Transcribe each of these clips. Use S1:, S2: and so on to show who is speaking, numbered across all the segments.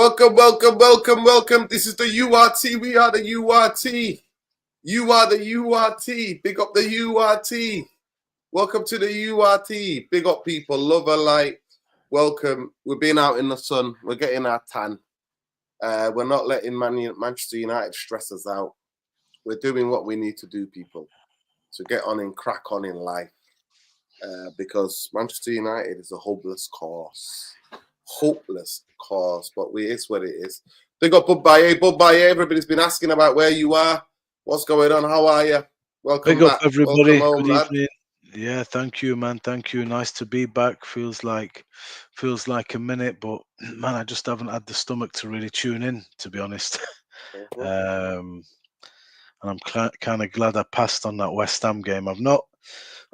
S1: Welcome, welcome, welcome, welcome. This is the URT. We are the URT. You are the URT. Big up the URT. Welcome to the URT. Big up people. Love and light. Welcome. We're being out in the sun. We're getting our tan. We're not letting Manchester United stress us out. We're doing what we need to do, people, to get on and crack on in life. Because Manchester United is a hopeless cause. Hopeless cause, but it's what it is. Big up Bubbaye. Everybody's been asking about where you are. What's going on? How are you? Welcome
S2: Big up,
S1: back.
S2: everybody.
S1: Welcome home,
S2: Good
S1: lad.
S2: evening. Yeah, thank you, man. Thank you. Nice to be back. Feels like a minute, but man, I just haven't had the stomach to really tune in, to be honest. And I'm kind of glad I passed on that West Ham game. I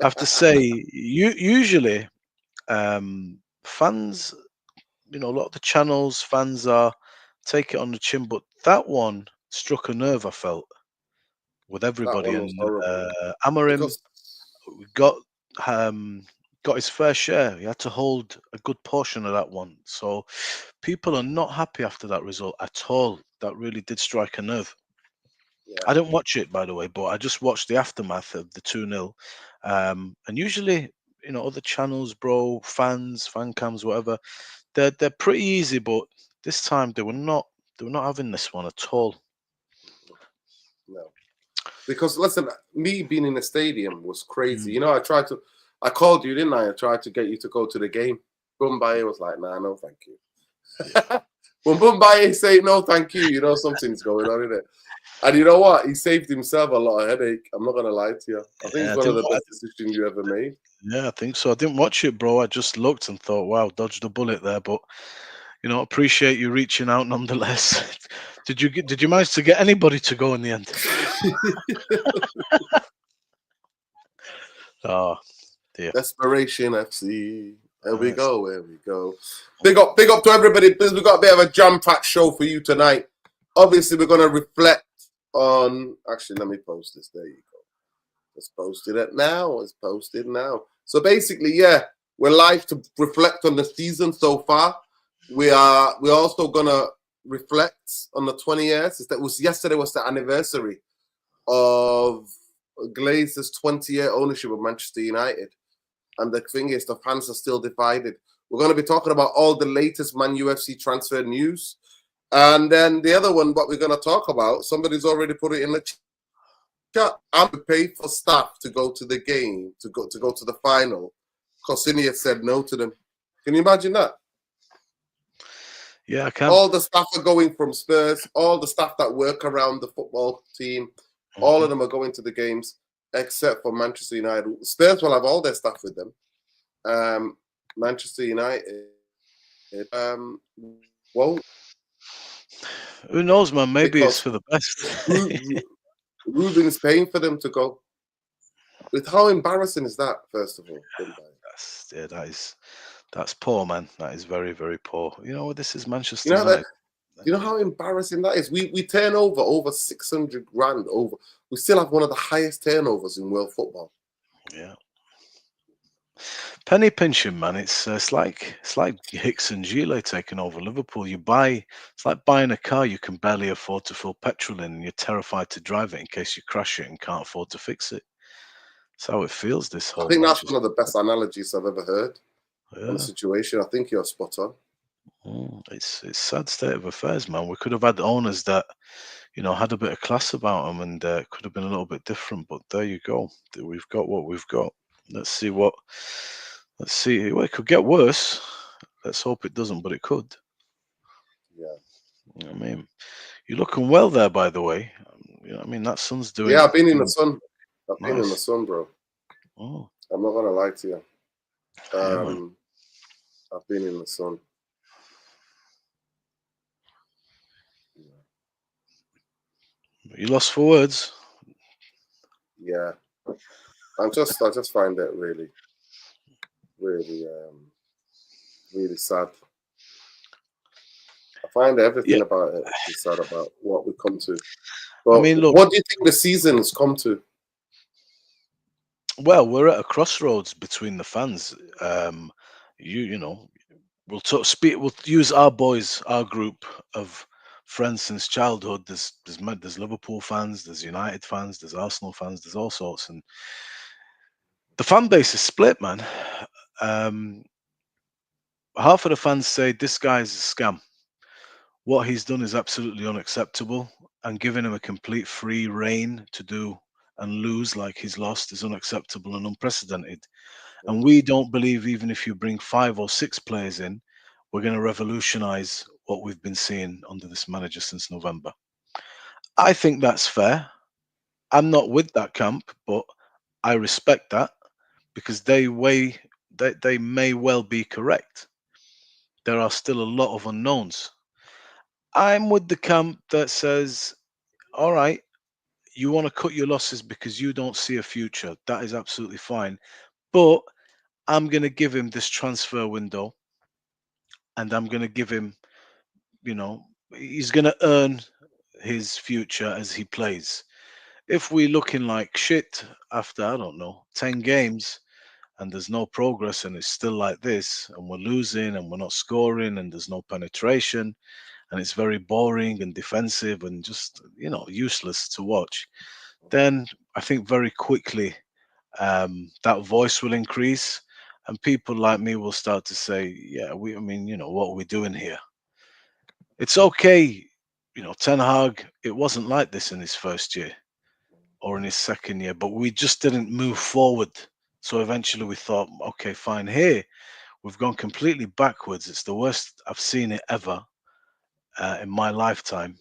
S2: have to say, usually fans, a lot of the channels, fans are take it on the chin, but that one struck a nerve. I felt with
S1: That
S2: everybody,
S1: one was
S2: and
S1: horrible.
S2: Amorim
S1: Because
S2: got his fair share. He had to hold a good portion of that one. So people are not happy after that result at all. That really did strike a nerve.
S1: yeah.
S2: I didn't watch it, by the way, but I just watched the aftermath of the 2-0. And usually, other channels, bro, fans, fan cams, whatever, they're pretty easy, but this time they were not having this one at all.
S1: No. Because listen, me being in the stadium was crazy. I called you, didn't I? I tried to get you to go to the game. Bumbaye was like, nah, no, thank you.
S2: Yeah.
S1: When Bumbaye say no, thank you, something's going on, isn't it? And you know what? He saved himself a lot of headache. I'm not going to lie to you. I think it's one of the best decisions you ever made.
S2: Yeah, I think so. I didn't watch it, bro. I just looked and thought, wow, dodged a bullet there. But appreciate you reaching out nonetheless. Did you manage to get anybody to go in the end? Oh dear.
S1: Desperation FC. Here we go. Big up to everybody. We've got a bit of a jam-packed show for you tonight. Obviously, we're going to reflect on... Actually, let me post this. There you go. Let's post it now. It's posted now. So basically, yeah, we're live to reflect on the season so far. We're also going to reflect on the 20 years. Yesterday was the anniversary of Glazers' 20-year ownership of Manchester United. And the thing is, the fans are still divided. We're going to be talking about all the latest Man UFC transfer news. And then the other one, what we're going to talk about, somebody's already put it in the chat. I'm going to pay for staff to go to the game, to go to the final. because INEOS said no to them. Can you imagine that?
S2: Yeah, I can.
S1: All the staff are going from Spurs, all the staff that work around the football team, all of them are going to the games, except for Manchester United. Spurs will have all their staff with them. Manchester United won't.
S2: Who knows, man? Maybe it's for the best.
S1: Ruben is paying for them to go. With how embarrassing is that, first of all?
S2: That's poor, man. That is very, very poor. You know what? This is Manchester
S1: United.
S2: You
S1: know how embarrassing that is? We turn over 600 grand over. We still have one of the highest turnovers in world football.
S2: Yeah. Penny pinching, man. It's like Hicks and Gile taking over Liverpool. It's like buying a car you can barely afford to fill petrol in, and you're terrified to drive it in case you crash it and can't afford to fix it. That's how it feels. This whole.
S1: I think that's one of the best analogies I've ever heard on the situation. I think you're spot on.
S2: It's sad state of affairs, man. We could have had owners that, had a bit of class about them, and could have been a little bit different. But there you go. We've got what we've got. Let's see. Well, it could get worse. Let's hope it doesn't, but it could.
S1: Yeah.
S2: I mean, you're looking well there, by the way. That sun's doing.
S1: Yeah, I've been in the sun. I've been in the sun, bro.
S2: Oh.
S1: I'm not gonna lie to you.
S2: Yeah,
S1: I've been in the sun.
S2: You lost for words.
S1: Yeah, I just find it really, really, really sad. I find everything about it is sad about what we come to. But
S2: look,
S1: what do you think the season has come to?
S2: Well, we're at a crossroads between the fans. We'll use our boys, our group of friends since childhood. There's Liverpool fans, there's United fans, there's Arsenal fans, there's all sorts, and the fan base is split, man. Um, Half of the fans say this guy's a scam. What he's done is absolutely unacceptable, and giving him a complete free reign to do and lose like he's lost is unacceptable and unprecedented. And we don't believe even if you bring 5 or 6 players in, we're going to revolutionize what we've been seeing under this manager since November. I think that's fair. I'm not with that camp, but I respect that because they may well be correct. There are still a lot of unknowns. I'm with the camp that says, all right, you want to cut your losses because you don't see a future. That is absolutely fine. But I'm going to give him this transfer window and I'm going to give him, he's going to earn his future as he plays. If we're looking like shit after, I don't know, 10 games and there's no progress and it's still like this and we're losing and we're not scoring and there's no penetration and it's very boring and defensive and just, useless to watch, then I think very quickly that voice will increase and people like me will start to say, yeah, what are we doing here? It's okay, Ten Hag, it wasn't like this in his first year or in his second year, but we just didn't move forward. So eventually we thought, okay, fine, here we've gone completely backwards. It's the worst I've seen it ever in my lifetime.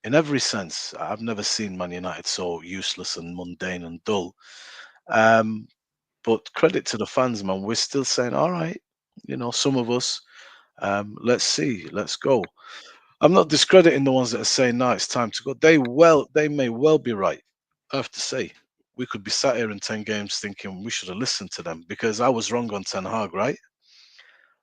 S2: In every sense, I've never seen Man United so useless and mundane and dull. Um, but credit to the fans, man. We're still saying, all right, some of us, let's see, let's go. I'm not discrediting the ones that are saying, no, it's time to go. They may well be right. I have to say, we could be sat here in 10 games thinking we should have listened to them because I was wrong on Ten Hag, right?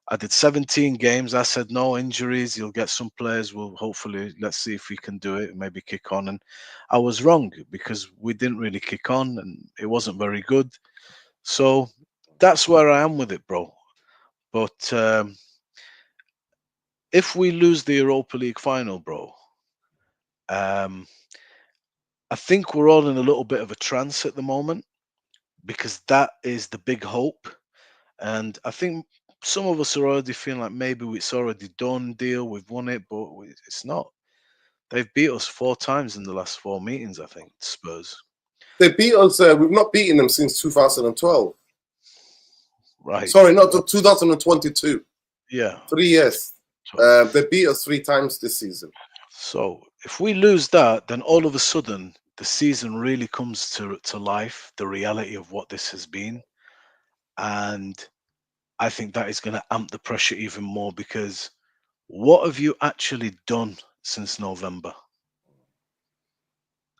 S2: I did 17 games. I said no injuries. You'll get some players. Will hopefully let's see if we can do it. Maybe kick on. And I was wrong because we didn't really kick on, and it wasn't very good. So that's where I am with it, bro. But if we lose the Europa League final, bro, um, I think we're all in a little bit of a trance at the moment because that is the big hope. And I think some of us are already feeling like maybe it's already done deal. We've won it, but it's not. They've beat us 4 times in the last 4 meetings, I think, Spurs.
S1: They beat us. We've not beaten them since 2012.
S2: Right.
S1: Sorry, not 2022.
S2: Yeah.
S1: 3 years.
S2: So,
S1: They beat us 3 times this season.
S2: so if we lose that, then all of a sudden the season really comes to life, the reality of what this has been. And I think that is going to amp the pressure even more because what have you actually done since November?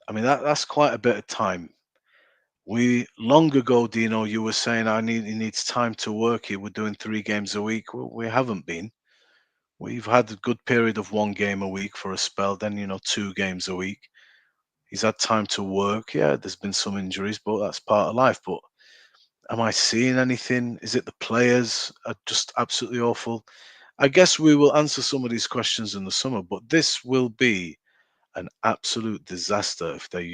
S2: I mean, that's quite a bit of time. We long ago, Dino, you were saying he needs time to work. We're doing 3 games a week. Well, we haven't been. We've had a good period of 1 game a week for a spell, then 2 games a week. He's had time to work. Yeah, there's been some injuries, but that's part of life. But am I seeing anything? Is it the players are just absolutely awful? I guess we will answer some of these questions in the summer, but this will be an absolute disaster if they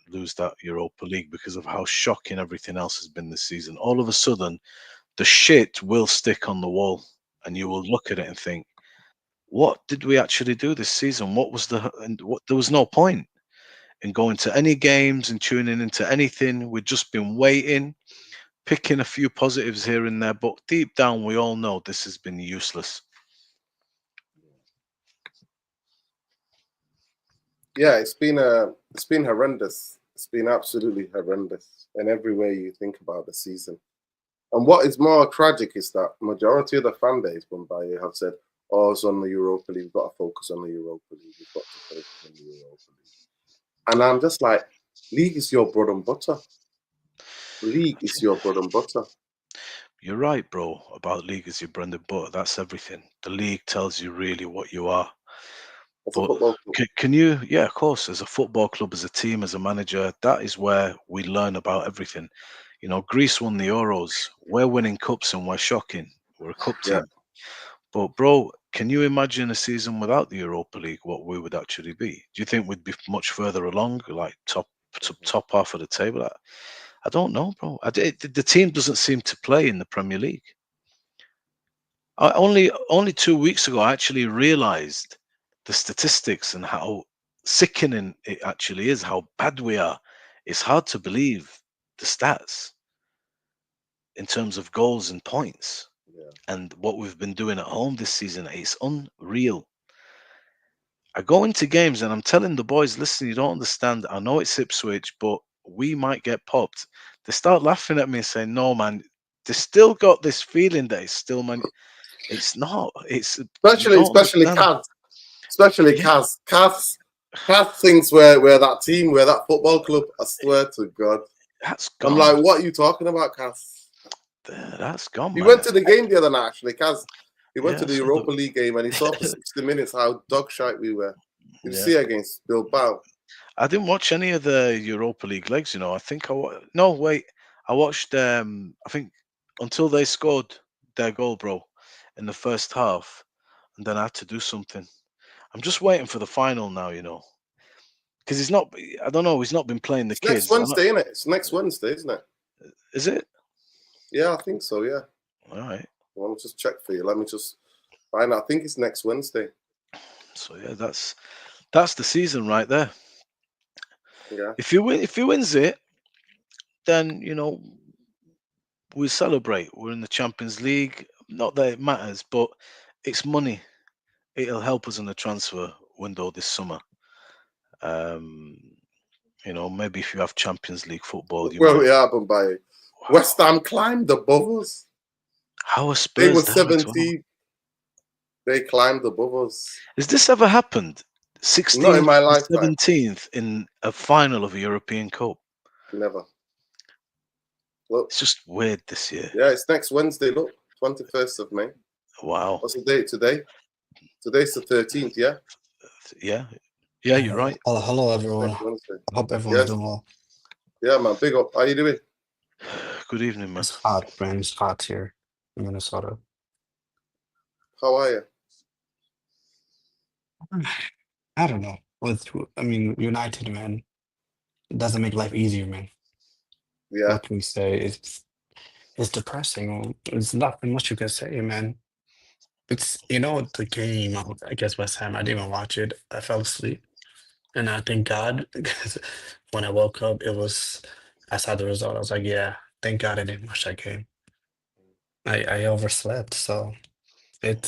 S2: lose that Europa League because of how shocking everything else has been this season. All of a sudden, the shit will stick on the wall, and you will look at it and think, "What did we actually do this season? What was and what? There was no point in going to any games and tuning into anything. We've just been waiting, picking a few positives here and there, but deep down, we all know this has been useless."
S1: Yeah, it's been horrendous. It's been absolutely horrendous in every way you think about the season. And what is more tragic is that majority of the fan base, Bombay, have said, "Oh, it's on the Europa League. We've got to focus on the Europa League. We've got to focus on the Europa League." And I'm just like, league is your bread and butter. League is your bread and butter.
S2: You're right, bro, about league as your bread and butter. That's everything. The league tells you really what you are.
S1: As a
S2: But
S1: football club.
S2: can you, yeah, of course, as a football club, as a team, as a manager, that is where we learn about everything. Greece won the Euros. We're winning cups and we're shocking. We're a cup
S1: Yeah.
S2: team. But bro, can you imagine a season without the Europa League? What we would actually be? Do you think we'd be much further along, like top half of the table? I don't know, bro. The team doesn't seem to play in the Premier League. Only 2 weeks ago, I actually realised the statistics and how sickening it actually is, how bad we are. It's hard to believe the stats in terms of goals and points. And what we've been doing at home this season, it's unreal. I go into games and I'm telling the boys, listen, you don't understand. I know it's Ipswich, but we might get popped. They start laughing at me and saying, no, man, they still got this feeling that it's still, man. It's not. It's
S1: especially
S2: understand.
S1: Kaz. Especially Kaz. Kaz thinks we're that team, we're that football club. I swear to God.
S2: That's gone.
S1: I'm like, what are you talking about, Kaz?
S2: That's gone.
S1: He went to the game the other night, actually, Kaz. He went to the
S2: so
S1: Europa League game and he saw for 60 minutes how dog shite we were. Did you see against Bilbao?
S2: I didn't watch any of the Europa League legs, you know. I think no, wait. I watched I think until they scored their goal, bro, in the first half, and then I had to do something. I'm just waiting for the final now, you know. Because he's not, I don't know, he's not been playing the kids.
S1: Next Wednesday, isn't it? It's next Wednesday, isn't it?
S2: Is it?
S1: Yeah, I think so, yeah.
S2: All right.
S1: Well, just check for you. Let me just find out. I think it's next Wednesday.
S2: So yeah, that's the season right there.
S1: Yeah.
S2: If he wins it, then you know we celebrate. We're in the Champions League. Not that it matters, but it's money. It'll help us in the transfer window this summer. You know, maybe if you have Champions League football, you
S1: well,
S2: might.
S1: we happen by West Ham climbed above us.
S2: How are Spurs?
S1: They were 17th. They climbed above us.
S2: Has this ever happened? 16th,
S1: not in my lifetime.
S2: 17th in a final of a European Cup.
S1: Never. Look,
S2: it's just weird this year.
S1: Yeah, it's next Wednesday. Look, 21st of May.
S2: Wow.
S1: What's the date today? Today's the 13th. Yeah.
S2: Yeah, you're right.
S3: Hello, everyone. I hope everyone's doing well.
S1: Yeah, man. Big up. How you doing?
S2: Good evening, man.
S3: It's hot, man. It's hot here in Minnesota.
S1: How are you?
S3: I don't know. United, man, it doesn't make life easier, man.
S1: Yeah.
S3: What can we say? It's depressing. There's nothing much you can say, man. It's the game. I guess West Ham. I didn't even watch it. I fell asleep, and I thank God because when I woke up, I saw the result. I was like, yeah, thank God I didn't watch that game. I overslept, so it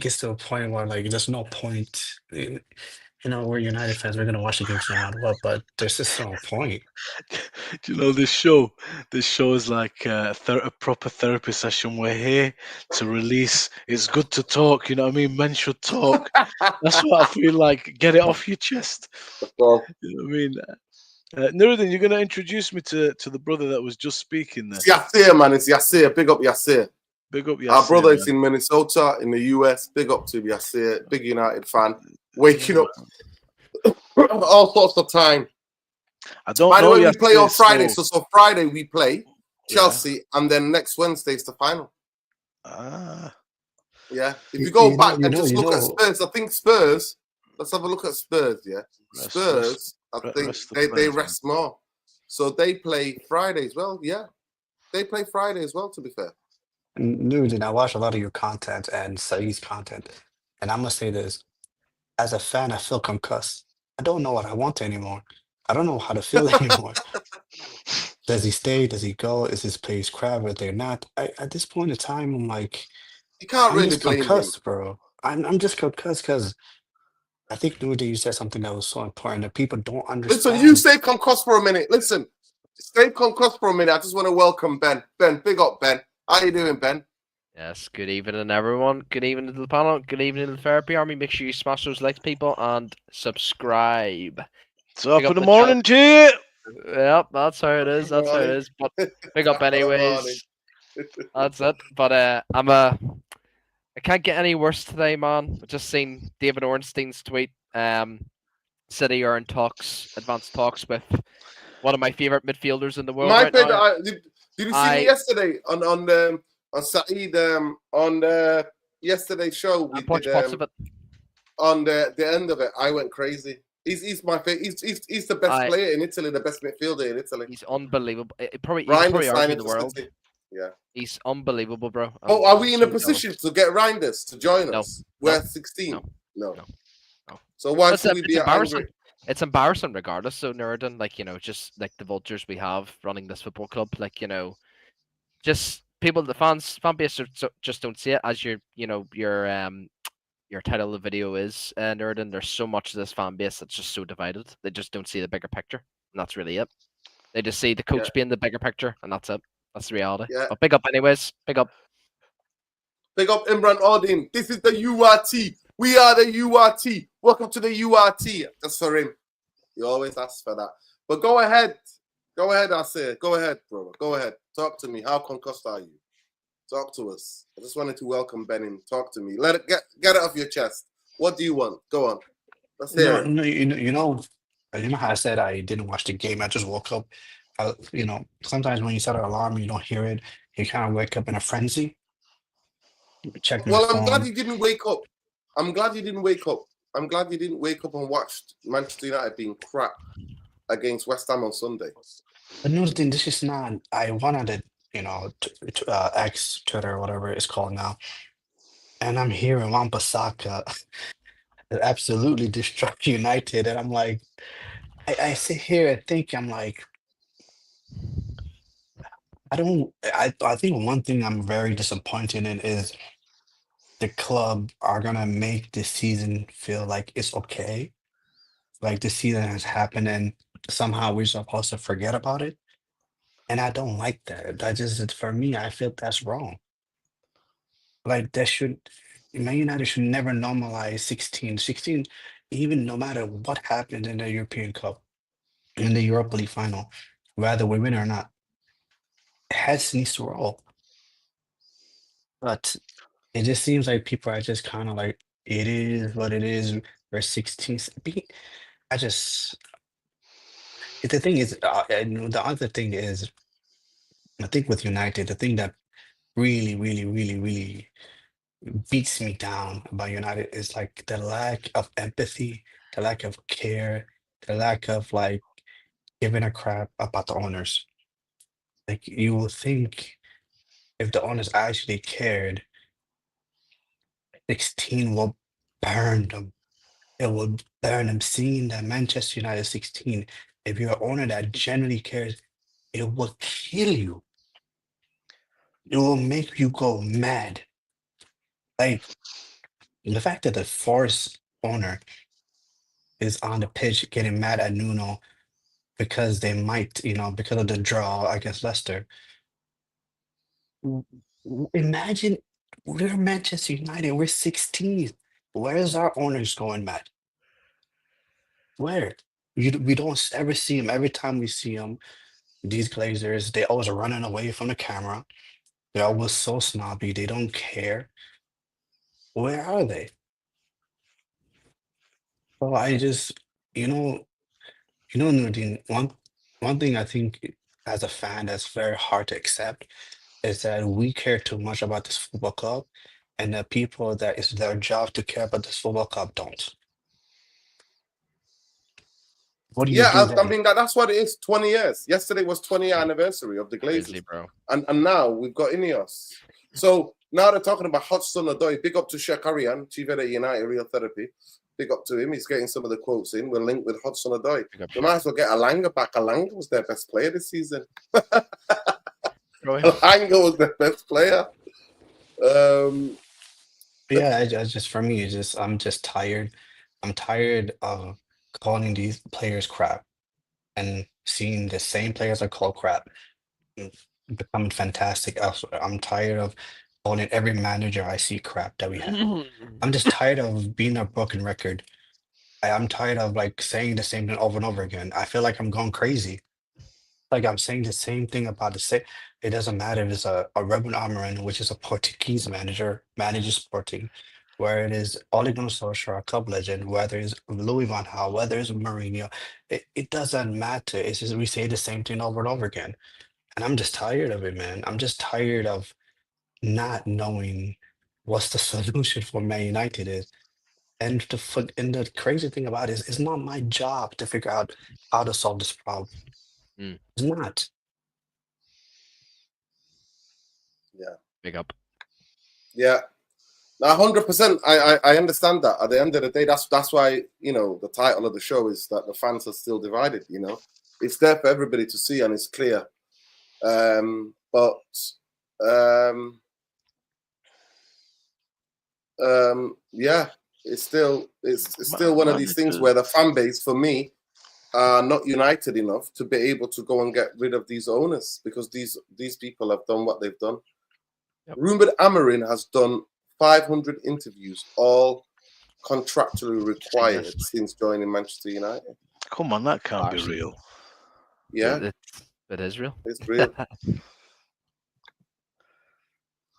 S3: gets to a point where like there's no point. We're United fans. We're gonna watch the games no matter what, but there's just no point.
S2: Do you know this show? This show is like a proper therapy session. We're here to release. It's good to talk. You know what I mean? Men should talk. That's what I feel like. Get it off your chest.
S1: Well,
S2: you know what I mean? Nuruddin, you're going to introduce me to the brother that was just speaking there.
S1: It's Yasir, man. It's Yasir. Big up Yasir.
S2: Big up Yasir.
S1: Our brother
S2: man.
S1: is in Minnesota, in the US. Big up to Yasir. Big United fan. Waking up all sorts of time.
S2: I don't
S1: By the
S2: know.
S1: way, we play on Friday. So Friday we play Chelsea, and then next Wednesday is the final. Yeah. If you go back and just look at Spurs, I think Spurs. Let's have a look at Spurs. Yeah. Spurs. I think they rest more. So they play Friday as well. Yeah. They play Friday as well, to be fair.
S3: Dude, I watch a lot of your content and Saeed's content. And I'm going to say this. As a fan, I feel concussed. I don't know what I want anymore. I don't know how to feel anymore. Does he stay? Does he go? Is his place crap? Or they're not? At this point in time, I'm like,
S1: you can't really blame him,
S3: bro. I'm just concussed because I think Nuruddin, you said something that was so important that people don't understand.
S1: Listen, you stay concussed for a minute. Listen, stay concussed for a minute. I just want to welcome Ben. Ben, big up, Ben. How you doing, Ben?
S4: Yes, good evening, everyone. Good evening to the panel. Good evening to the therapy army. Make sure you smash those likes, people, and subscribe.
S2: Top of the morning to you.
S4: Yep, that's how it is. That's how it is. But big up anyways. That's it. But I can't get any worse today, man. I just seen David Ornstein's tweet. City are in advanced talks with one of my favorite midfielders in the world.
S1: My
S4: right
S1: favorite.
S4: now.
S1: Did you see me yesterday on Saeed, on yesterday's show, we
S4: I've watched
S1: did
S4: parts of it.
S1: on the end of it. I went crazy. He's my favorite. He's the best
S4: I-
S1: player in Italy, the best midfielder in Italy.
S4: He's unbelievable. You could probably
S1: Reinders
S4: argue
S1: signed
S4: in the
S1: to
S4: world.
S1: City. Yeah.
S4: He's unbelievable, bro.
S1: Oh, are we in a
S4: so jealous.
S1: position to get Reinders to join
S4: No.
S1: us? We're
S4: No.
S1: 16.
S4: No.
S1: No.
S4: No. No.
S1: So why
S4: It's,
S1: should we
S4: it's
S1: be
S4: embarrassing.
S1: angry?
S4: It's embarrassing regardless. So Nurden, just like the vultures we have running this football club, just people, the fan base just don't see it as your title of the video is, Nurden. There's so much of this fan base that's just so divided. They just don't see the bigger picture, and that's really it. They just see the coach being the bigger picture, and that's it. That's the reality.
S1: Yeah.
S4: But big up anyways. Big up.
S1: Big up Imran Odin. This is the URT. We are the URT. Welcome to the URT. That's for him. You always ask for that. But go ahead. Go ahead, I say. Go ahead, brother. Go ahead. Talk to me. How concussed are you? Talk to us. I just wanted to welcome Ben in. Talk to me. Let it get it off your chest. What do you want? Go on. Let's hear it.
S3: You know how I said I didn't watch the game. I just woke up. Sometimes when you set an alarm and you don't hear it, you kind of wake up in a frenzy. Checking your
S1: Well, I'm
S3: phone.
S1: glad you didn't wake up. I'm glad you didn't wake up. I'm glad you didn't wake up and watched Manchester United being crap against West Ham on Sunday.
S3: But no, this is not. I wanted it, X, Twitter, whatever it's called now, and I'm hearing Wan-Bissaka absolutely destroy United, and I'm like, I sit here and think, I'm like, I think one thing I'm very disappointed in is the club are gonna make this season feel like it's okay, like the season has happened, and somehow we're supposed to forget about it. And I don't like that. That just, for me, I feel that's wrong. Like Man United should never normalize 16. 16, even no matter what happens in the European Cup, in the Europa League final, whether we win or not, heads needs to roll. But it just seems like people are just kind of like, it is what it is. We're 16. I just, the thing is, and the other thing is, I think with United, the thing that really, really, really, really beats me down about United is like the lack of empathy, the lack of care, the lack of like giving a crap about the owners. Like you will think if the owners actually cared, 16 will burn them. It will burn them. Seeing that Manchester United 16, if you're an owner that genuinely cares, it will kill you. It will make you go mad. Like the fact that the Forest owner is on the pitch getting mad at Nuno because they might, because of the draw against Leicester. Imagine we're Manchester United, we're 16. Where's our owners going mad? Where? We don't ever see them. Every time we see them, these Glazers, they always running away from the camera. They're always so snobby. They don't care. Where are they? Well, I just, Nordine, one thing I think as a fan that's very hard to accept is that we care too much about this football club, and the people that it's their job to care about this football club don't. What do you
S1: Yeah,
S3: do
S1: I
S3: then?
S1: mean that's what it is. 20 years. Yesterday was 20th anniversary of the Glazers,
S4: Crazy, bro.
S1: and now we've got INEOS. So now they're talking about Hudson Odoi. Big up to Shakarian, Chief Editor United Real Therapy. Big up to him. He's getting some of the quotes in. We're linked with Hudson Odoi. We might as well get Alanga back. Alanga was their best player this season. Alanga was their best player.
S3: Yeah, I just for me, I'm just tired. I'm tired of calling these players crap and seeing the same players I call crap becoming fantastic elsewhere. I'm tired of calling every manager I see crap that we have. I'm just tired of being a broken record. I'm tired of like saying the same thing over and over again. I feel like I'm going crazy. Like I'm saying the same thing about the same. It doesn't matter if it's a Ruben Amorim, which is a Portuguese manages Sporting, where it is Ole Gunnar Solskjaer, a club legend, whether it's Louis van Gaal, whether it's Mourinho, it doesn't matter. It's just we say the same thing over and over again. And I'm just tired of it, man. I'm just tired of not knowing what's the solution for Man United is. And the crazy thing about it is, it's not my job to figure out how to solve this problem.
S4: Mm.
S3: It's not.
S1: Yeah.
S4: Big up.
S1: Yeah. 100%. I understand that. At the end of the day, that's why, you know, the title of the show is that the fans are still divided, you know. It's there for everybody to see and it's clear. Yeah, it's still one of these things where the fan base, for me, are not united enough to be able to go and get rid of these owners, because these people have done what they've done.
S4: Yep.
S1: Ruben Amorim has done 500 interviews, all contractually required since joining Manchester United.
S2: Come on, that can't be real.
S1: Yeah,
S4: it is real.
S1: It's real.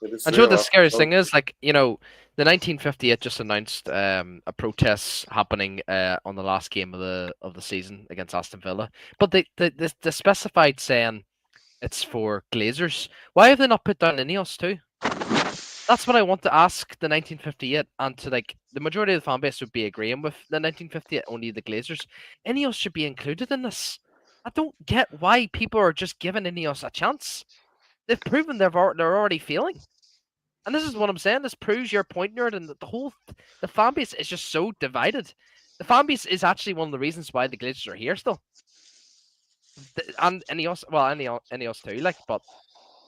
S4: And you know the scariest thing is, like, you know, the 1958 just announced a protest happening on the last game of the season against Aston Villa, but they specified saying it's for Glazers. Why have they not put down INEOS too? That's what I want to ask the 1958, and to, like, the majority of the fan base would be agreeing with the 1958, only the Glazers. INEOS should be included in this. I don't get why people are just giving INEOS a chance. They've proven they're already failing. And this is what I'm saying. This proves your point, nerd, and the fan base is just so divided. The fan base is actually one of the reasons why the Glazers are here still. And INEOS too, like, but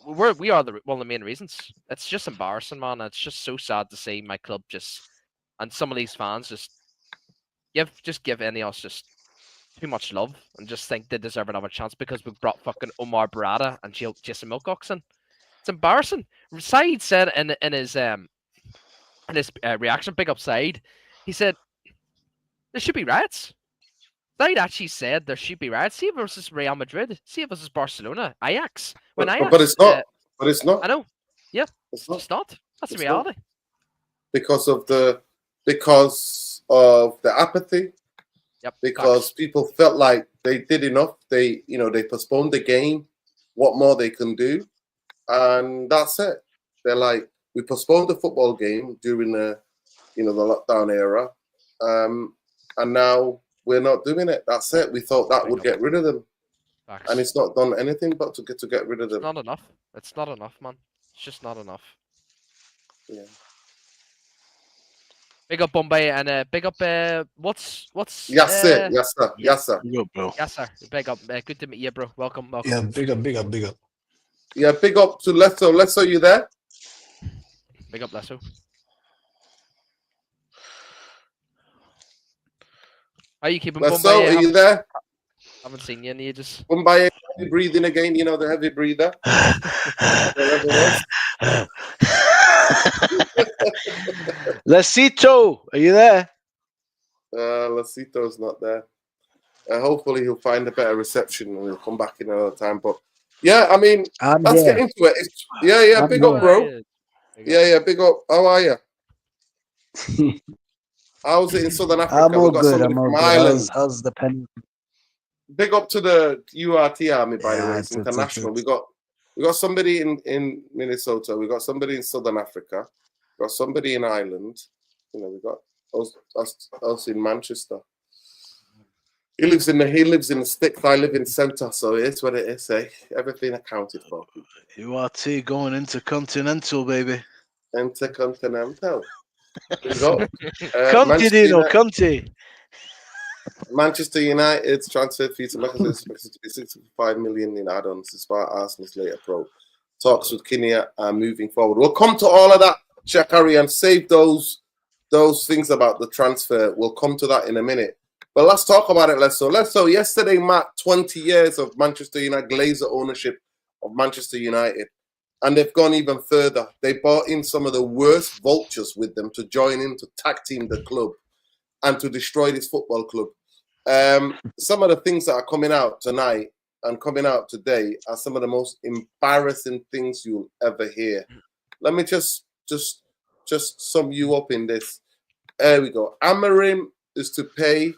S4: we are one of the main reasons. It's just embarrassing, man. It's just so sad to see my club and some of these fans just give INEOS just too much love and just think they deserve another chance because we brought fucking Omar Barada and Jason Wilcox in. It's embarrassing. Said said in his reaction, big up Said, he said there should be riots. Said actually said there should be riots. See versus Real Madrid. See versus Barcelona, Ajax. But
S1: it's not. But it's not.
S4: I know. Yeah,
S1: it's not.
S4: It's not. That's the reality.
S1: Not. Because of the apathy.
S4: Yep.
S1: Because people felt like they did enough. They postponed the game. What more they can do? And that's it. They're like, we postponed the football game during the lockdown era, and now we're not doing it. That's it. We thought that would get rid of them, and it's not done anything but to get rid of them.
S4: It's not enough. It's not enough, man. It's just not enough.
S1: Yeah.
S4: Big up Bombay and big up what's
S1: yes sir.
S2: Yes, bro.
S4: Yes, sir. Big up. Good to meet you, bro. Welcome.
S3: Yeah, big up.
S1: Yeah, big up to Lesso. Lesso, you there?
S4: Big up, Lesso. How are you keeping,
S1: Lesso,
S4: Bombay?
S1: are you there?
S4: Haven't seen you in ages.
S1: Bombay, heavy breathing again. You know, the heavy breather.
S2: Lecito, are you there?
S1: Lecito's not there. Hopefully he'll find a better reception and he'll come back in another time. But yeah, I mean, let's get into it. Big up, bro. Yeah, big up. How are you? How's it in Southern Africa?
S5: I'm all good. I'm all good. How's the pen?
S1: Big up to the URT Army, by the way. It's international. We got somebody in Minnesota. We got somebody in Southern Africa. We got somebody in Ireland. You know, we got us in Manchester. He lives in the sticks. I live in centre, so it's what it is. Everything accounted for.
S2: URT going intercontinental, baby.
S1: Intercontinental. We got
S2: Conti.
S1: Manchester United's transfer fee to Manchester is expected to be 65 million in add-ons, despite Arsenal's later pro. Talks with Kinia are moving forward. We'll come to all of that, Shakari, and save those things about the transfer. We'll come to that in a minute. But let's talk about it, Lesso. Yesterday marked 20 years of Manchester United, Glazer ownership of Manchester United. And they've gone even further. They brought in some of the worst vultures with them to join in, to tag team the club and to destroy this football club. Some of the things that are coming out tonight and coming out today are some of the most embarrassing things you'll ever hear. Let me just sum you up in this. There we go. Amorim is to pay,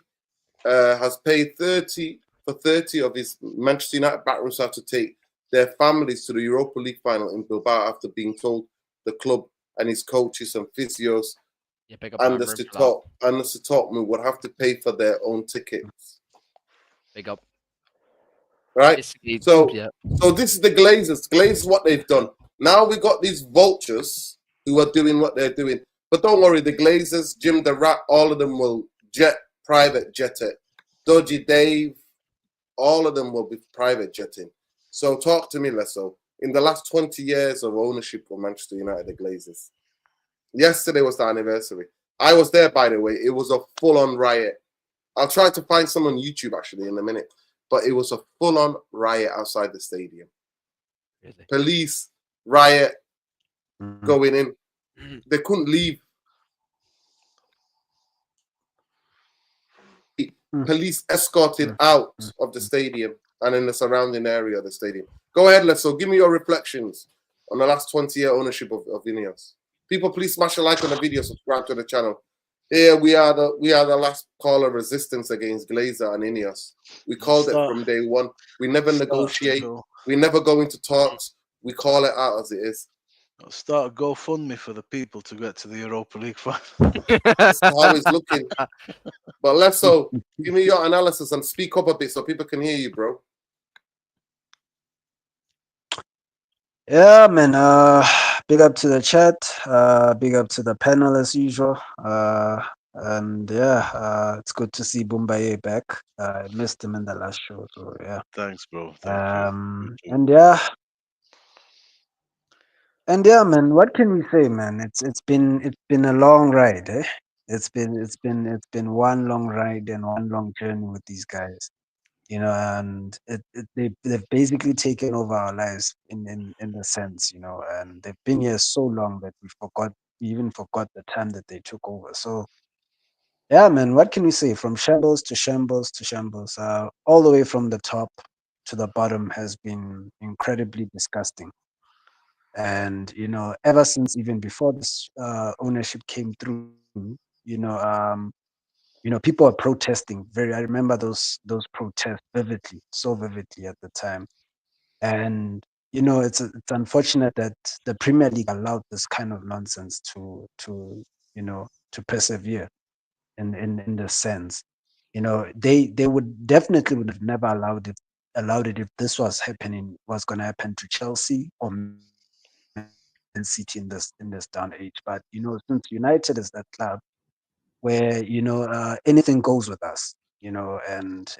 S1: has paid 30 of his Manchester United backroom staff to take their families to the Europa League final in Bilbao after being told the club and his coaches and physios
S4: Yeah, big up
S1: and
S4: Bamber
S1: the
S4: for that.
S1: top move would have to pay for their own tickets.
S4: Big up.
S1: Right?
S4: Basically,
S1: So
S4: yeah.
S1: so this is the Glazers. Glazers, what they've done. Now we got these vultures who are doing what they're doing. But don't worry, the Glazers, Jim the Rat, all of them will private jet it. Dodgy Dave, all of them will be private jetting. So talk to me, Lesso. In the last 20 years of ownership of Manchester United, the Glazers. Yesterday was the anniversary. I was there, by the way. It was a full-on riot. I'll try to find some on YouTube, actually, in a minute. But it was a full-on riot outside the stadium.
S4: Really?
S1: Police, riot, going in. They couldn't leave. Police escorted out of the stadium and in the surrounding area of the stadium. Go ahead, Lesso. Give me your reflections on the last 20-year ownership of INEOS. People, please smash a like on the video, subscribe to the channel. Here we are the last call of resistance against Glazer and INEOS. We called it from day one. We never negotiate. We never go into talks. We call it out as it is.
S2: I'll start a GoFundMe for the people to get to the Europa League final.
S1: That's how it's looking. But Lesso, give me your analysis and speak up a bit so people can hear you, bro.
S5: Yeah, man. Big up to the chat. Big up to the panel as usual. And yeah, it's good to see Bumbaye back. I missed him in the last show, so yeah.
S2: Thanks, bro. Thank you.
S5: And yeah, man. What can we say, man? It's been a long ride, eh? It's been one long ride and one long journey with these guys. You know, and they've basically taken over our lives in the sense, you know, and they've been here so long that we even forgot the time that they took over. So yeah, man, what can we say? From shambles to shambles to shambles, all the way from the top to the bottom has been incredibly disgusting. And you know, ever since even before this ownership came through, you know, people are protesting. I remember those protests vividly, so vividly at the time. And you know, it's unfortunate that the Premier League allowed this kind of nonsense to persevere in the sense. You know, they would definitely would have never allowed it if this was going to happen to Chelsea or Man City in this down age. But you know, since United is that club where anything goes with us, you know, and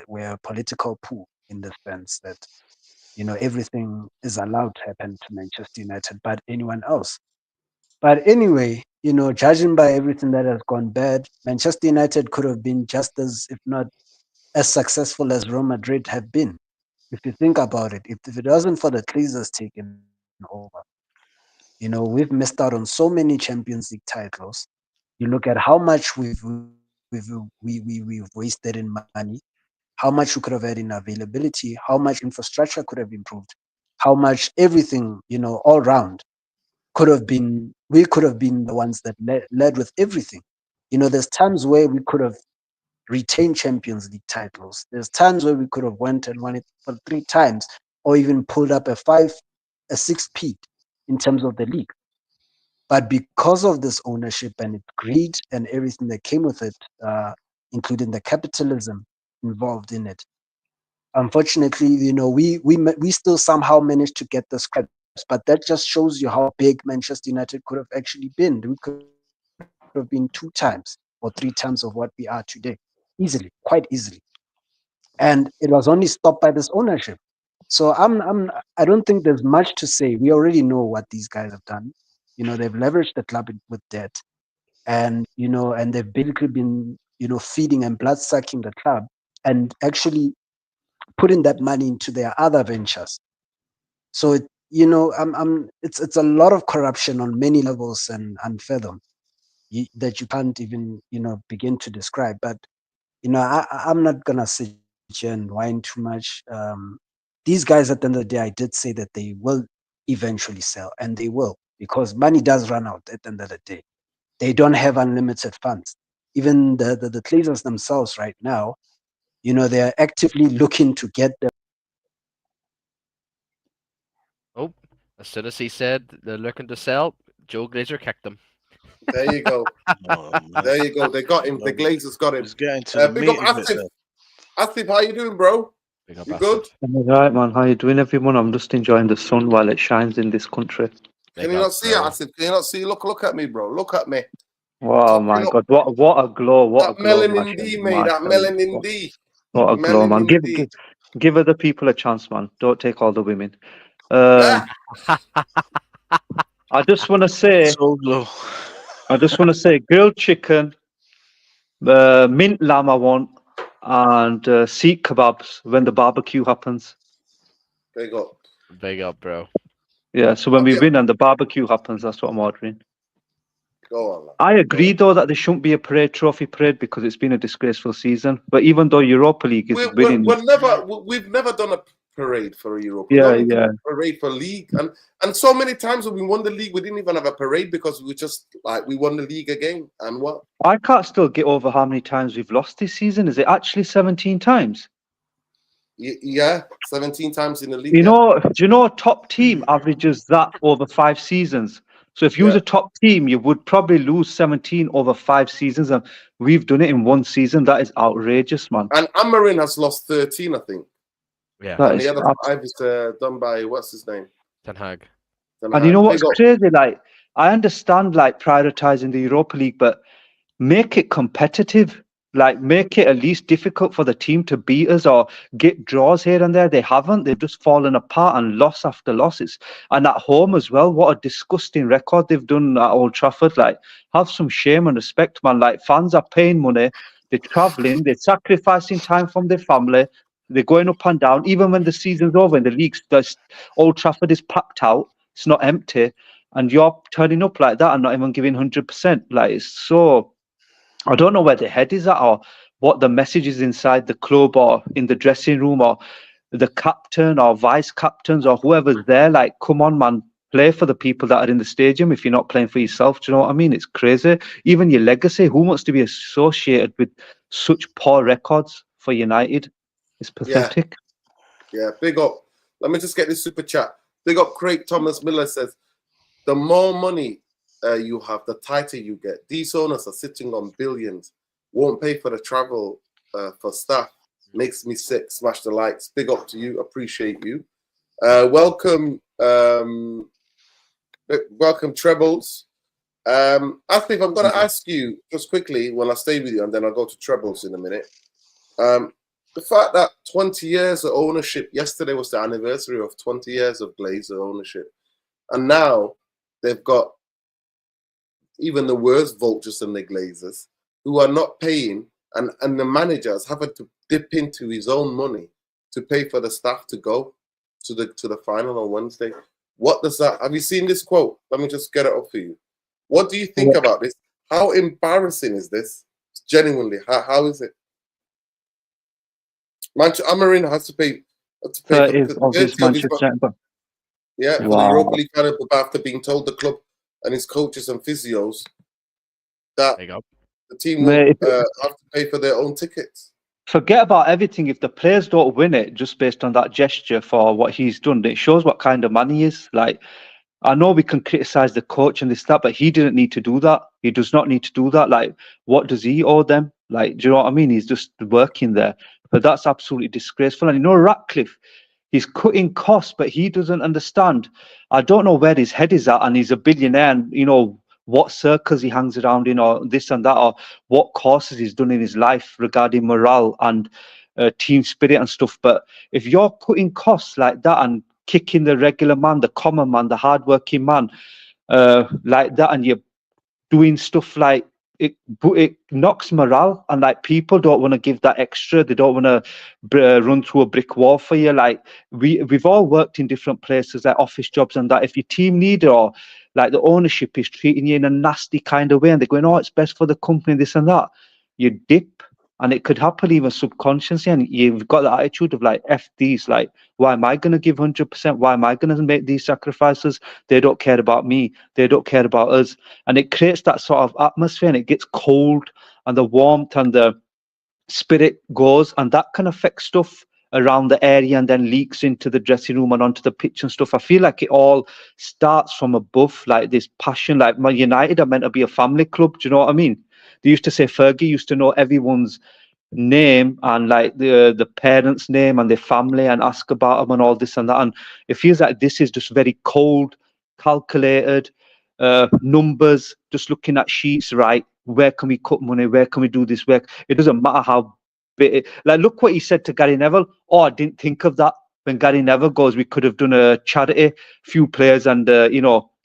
S5: we're a political pool in the sense that everything is allowed to happen to Manchester United, but anyone else. But anyway, you know, judging by everything that has gone bad, Manchester United could have been just as, if not as successful as Real Madrid have been. If you think about it, if it wasn't for the Glazers taking over, you know, we've missed out on so many Champions League titles. You look at how much we've wasted in money, how much we could have had in availability, how much infrastructure could have improved, how much everything, you know, all round we could have been the ones that led with everything. You know, there's times where we could have retained Champions League titles. There's times where we could have went and won it for 3 times, or even pulled up a 6-peat in terms of the league. But because of this ownership and its greed and everything that came with it, including the capitalism involved in it, unfortunately, you know, we still somehow managed to get the scraps. But that just shows you how big Manchester United could have actually been. We could have been 2 times or 3 times of what we are today, easily, quite easily. And it was only stopped by this ownership. So I don't think there's much to say. We already know what these guys have done. You know, they've leveraged the club with debt, and you know, and they've basically been, you know, feeding and blood sucking the club, and actually putting that money into their other ventures. So you know, it's a lot of corruption on many levels and unfathom that you can't even, you know, begin to describe. But you know, I'm not gonna sit here and whine too much. These guys, at the end of the day, I did say that they will eventually sell, and they will, because money does run out at the end of the day. They don't have unlimited funds. Even the Glazers themselves right now, you know, they are actively looking to get them.
S4: Oh, As soon as he said they're looking to sell, Joe Glazer kicked them.
S1: There you go.
S2: Oh, man.
S1: There you go. They got him. The
S2: Well,
S1: Glazers got him.
S2: It's getting to the
S1: Big
S2: meat
S1: up
S2: of it.
S1: Asif. Asif, how you doing, bro?
S4: Big up
S1: You
S4: Acid.
S1: good?
S6: I'm alright, man. How you doing, everyone? I'm just enjoying the sun while it shines in this country.
S1: Can
S4: Big
S1: you
S4: up,
S1: not see it,
S4: bro.
S1: Asif? Can you not see? Look at me, bro. Look at me.
S6: Wow, my
S1: Topping up
S6: God, what a glow! What a
S1: that
S6: glow,
S1: melanin D, mate. That
S6: mashallah.
S1: melanin D.
S6: What a glow, man!
S1: Melanin D.
S6: Give other people a chance, man. Don't take all the women. I just want to say,
S2: So low.
S6: grilled chicken, mint lamb I want, and seek kebabs when the barbecue happens.
S1: Big up.
S4: Big up, bro.
S6: Yeah, so when we
S1: Okay.
S6: win and the barbecue happens, that's what I'm ordering.
S1: Go on, man.
S6: I agree, though, that there shouldn't be a trophy parade because it's been a disgraceful season. But even though Europa League is winning,
S1: We've never done a parade for Europe.
S6: Yeah,
S1: we only did
S6: yeah.
S1: a parade for league, and so many times when we won the league, we didn't even have a parade because we just we won the league again. And what?
S6: I can't still get over how many times we've lost this season. Is it actually 17 times?
S1: Yeah, 17 times in the league.
S6: Do you know a top team averages that over 5 seasons? So if you was a top team, you would probably lose 17 over 5 seasons, and we've done it in 1 season. That is outrageous, man.
S1: And Amarin has lost 13, I think.
S4: Yeah.
S6: That
S1: And
S6: is
S1: the other 5 is done by what's his name?
S4: Ten Hag.
S6: And you know what's crazy? Like, I understand like prioritizing the Europa League, but make it competitive. Like, make it at least difficult for the team to beat us or get draws here and there. They haven't. They've just fallen apart and loss after loss. And at home as well. What a disgusting record they've done at Old Trafford. Like, have some shame and respect, man. Like, fans are paying money. They're traveling. They're sacrificing time from their family. They're going up and down. Even when the season's over and the league, Old Trafford is packed out. It's not empty. And you're turning up like that and not even giving 100%. Like, it's so... I don't know where the head is at or what the message is inside the club or in the dressing room or the captain or vice captains or whoever's there. Like, come on, man, play for the people that are in the stadium if you're not playing for yourself. Do you know what I mean? It's crazy. Even your legacy, who wants to be associated with such poor records for United? It's pathetic.
S1: Yeah, big up. Let me just get this super chat. Big up Craig Thomas Miller says, the more money you have, the tighter you get. These owners are sitting on billions, won't pay for the travel for staff. Makes me sick. Smash the likes. Big up to you. Appreciate you. Welcome, Trebles. Asif, I'm going to ask you just quickly when I stay with you, and then I'll go to Trebles in a minute. The fact that 20 years of ownership, yesterday was the anniversary of 20 years of Glazer ownership, and now they've got even the worst vultures than the Glazers, who are not paying, and the managers having to dip into his own money to pay for the staff to go to the final on Wednesday. What does that? Have you seen this quote? Let me just get it up for you. What do you think about this? How embarrassing is this? Genuinely, how is it? Amarin has to pay. For the Europa League final after being told the club and his coaches and physios that the team will have to pay for their own tickets.
S6: Forget about everything. If the players don't win it just based on that gesture for what he's done, it shows what kind of man he is. Like, I know we can criticize the coach and this, that, but he didn't need to do that. He does not need to do that. Like, what does he owe them? Like, do you know what I mean? He's just working there. But that's absolutely disgraceful. And you know, Ratcliffe, he's cutting costs, but he doesn't understand. I don't know where his head is at, and he's a billionaire, and you know what circles he hangs around in, or this and that, or what courses he's done in his life regarding morale and team spirit and stuff. But if you're cutting costs like that and kicking the regular man, the common man, the hardworking man, like that, and you're doing stuff like it knocks morale, and like people don't want to give that extra. They don't want to run through a brick wall for you. Like we've all worked in different places, like office jobs and that. If your team leader or like the ownership is treating you in a nasty kind of way, and they're going, "Oh, it's best for the company," this and that, you dip. And it could happen even subconsciously, and you've got that attitude of like, F these, like, why am I going to give 100%? Why am I going to make these sacrifices? They don't care about me. They don't care about us. And it creates that sort of atmosphere, and it gets cold, and the warmth and the spirit goes, and that can affect stuff around the area and then leaks into the dressing room and onto the pitch and stuff. I feel like it all starts from above, like this passion. Like Man United are meant to be a family club. Do you know what I mean? They used to say Fergie used to know everyone's name and like the parents' name and their family and ask about them and all this and that. And it feels like this is just very cold, calculated, numbers, just looking at sheets, right? Where can we cut money? Where can we do this work? It doesn't matter how big. Like, look what he said to Gary Neville. Oh, I didn't think of that. When Gary Neville goes, we could have done a charity, few players, and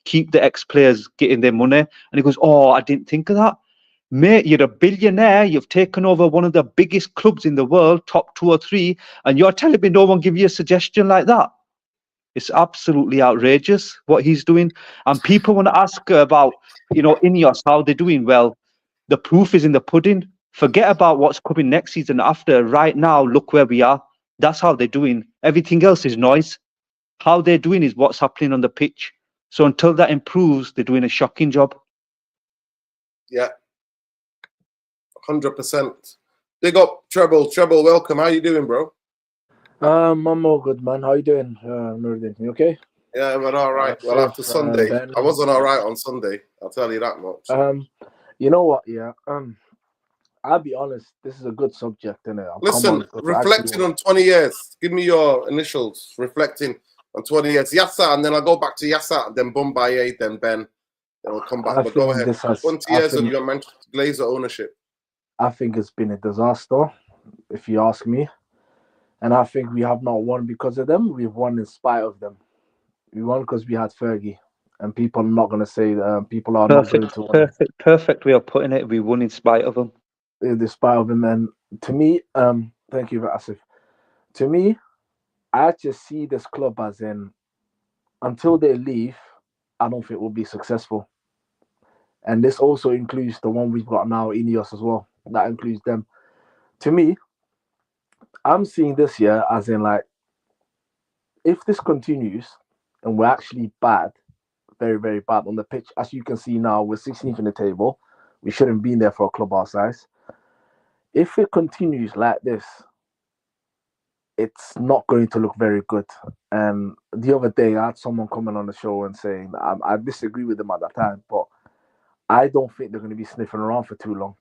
S6: keep the ex-players getting their money. And he goes, oh, I didn't think of that. Mate, you're a billionaire. You've taken over one of the biggest clubs in the world, top 2 or 3, and you're telling me no one give you a suggestion like that? It's absolutely outrageous what he's doing. And people want to ask about, INEOS, how they're doing. Well, the proof is in the pudding. Forget about what's coming next season after. Right now, look where we are. That's how they're doing. Everything else is noise. How they're doing is what's happening on the pitch. So until that improves, they're doing a shocking job.
S1: Yeah. 100%. Big up, Treble. Treble, welcome. How you doing, bro?
S7: I'm all good, man. How you doing, Nurdin? You okay?
S1: Yeah, I'm all right. Well, after Sunday,
S7: Ben.
S1: I wasn't all right on Sunday. I'll tell you that much.
S7: You know what? Yeah. I'll be honest. This is a good subject, innit?
S1: Listen, reflecting on 20 years. Give me your initials. Reflecting on 20 years. Yassa, and then I'll go back to Yassa, then Bombay, then Ben. Then we'll come back. But go ahead. 20 years of your Manchester Glazer ownership.
S7: I think it's been a disaster, if you ask me. And I think we have not won because of them. We've won in spite of them. We won because we had Fergie. And people are not going to say people are not going to win.
S6: Perfect way of putting it. We won in spite of them.
S7: In spite of them. And to me, thank you, Asif. To me, I just see this club as in, until they leave, I don't think we'll be successful. And this also includes the one we've got now, INEOS, as well. That includes them. To me, I'm seeing this year as in, like, if this continues and we're actually bad, very, very bad on the pitch, as you can see now, we're 16th in the table. We shouldn't be in there for a club our size. If it continues like this, it's not going to look very good. And the other day, I had someone coming on the show and saying, I disagree with them at that time, but I don't think they're going to be sniffing around for too long.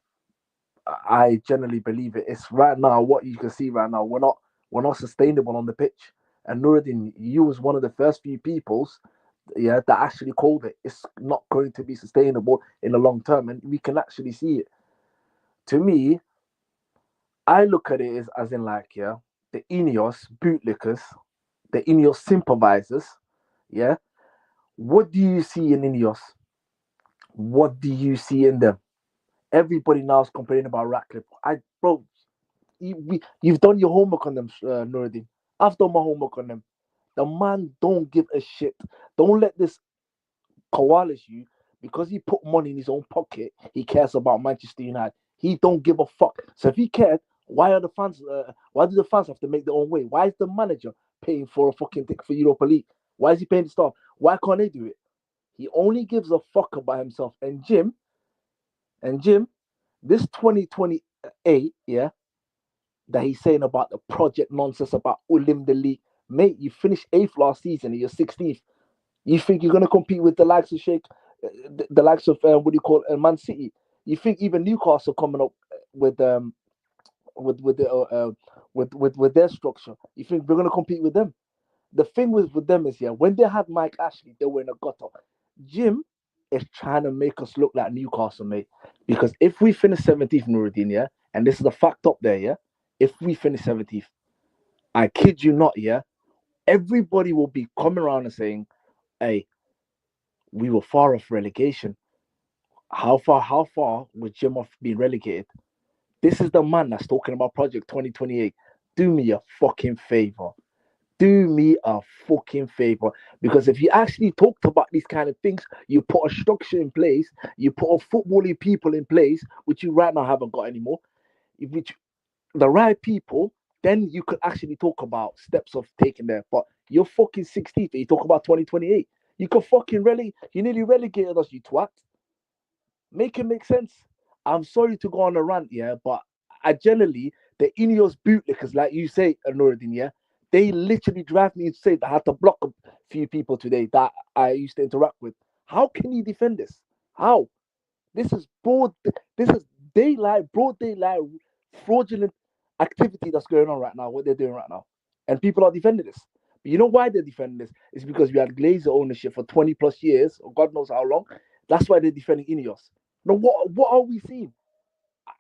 S7: I generally believe it. It's right now, what you can see right now, we're not sustainable on the pitch. And Nuruddin, you was one of the first few peoples, that actually called it. It's not going to be sustainable in the long term, and we can actually see it. To me, I look at it as in, like, the INEOS bootlickers, the INEOS sympathizers, What do you see in INEOS? What do you see in them? Everybody now is complaining about Ratcliffe. Bro, you've done your homework on them, Nuruddin. I've done my homework on them. The man don't give a shit. Don't let this coalesce you because he put money in his own pocket. He cares about Manchester United. He don't give a fuck. So if he cared, why are the fans? Why do the fans have to make their own way? Why is the manager paying for a fucking ticket for Europa League? Why is he paying the staff? Why can't they do it? He only gives a fuck about himself. And Jim, this 2028, that he's saying about the project nonsense about Ulim the league, mate. You finished 8th last season and you're 16th. You think you're gonna compete with the likes of the likes of Man City? You think even Newcastle coming up with their structure? You think we're gonna compete with them? The thing with them is, when they had Mike Ashley, they were in a gutter. Jim is trying to make us look like Newcastle, mate. Because if we finish 17th, Nuruddin, and this is the fact up there, if we finish 17th, I kid you not, everybody will be coming around and saying, hey, we were far off relegation. How far would Jim off being relegated? This is the man that's talking about Project 2028. Do me a fucking favor. Do me a fucking favor. Because if you actually talked about these kind of things, you put a structure in place, you put a footballing people in place, which you right now haven't got anymore, which the right people, then you could actually talk about steps of taking there. But you're fucking 16th, you talk about 2028. You could fucking you nearly relegated us, you twat. Make it make sense. I'm sorry to go on a rant, but I generally, The INEOS bootlickers, like you say, Nuruddin, yeah, they literally drive me insane. I had to block a few people today that I used to interact with. How can you defend this? How? This is broad. This is broad daylight, fraudulent activity that's going on right now. What they're doing right now, and people are defending this. But you know why they're defending this? It's because we had Glazer ownership for 20 plus years, or God knows how long. That's why they're defending INEOS. Now, what are we seeing?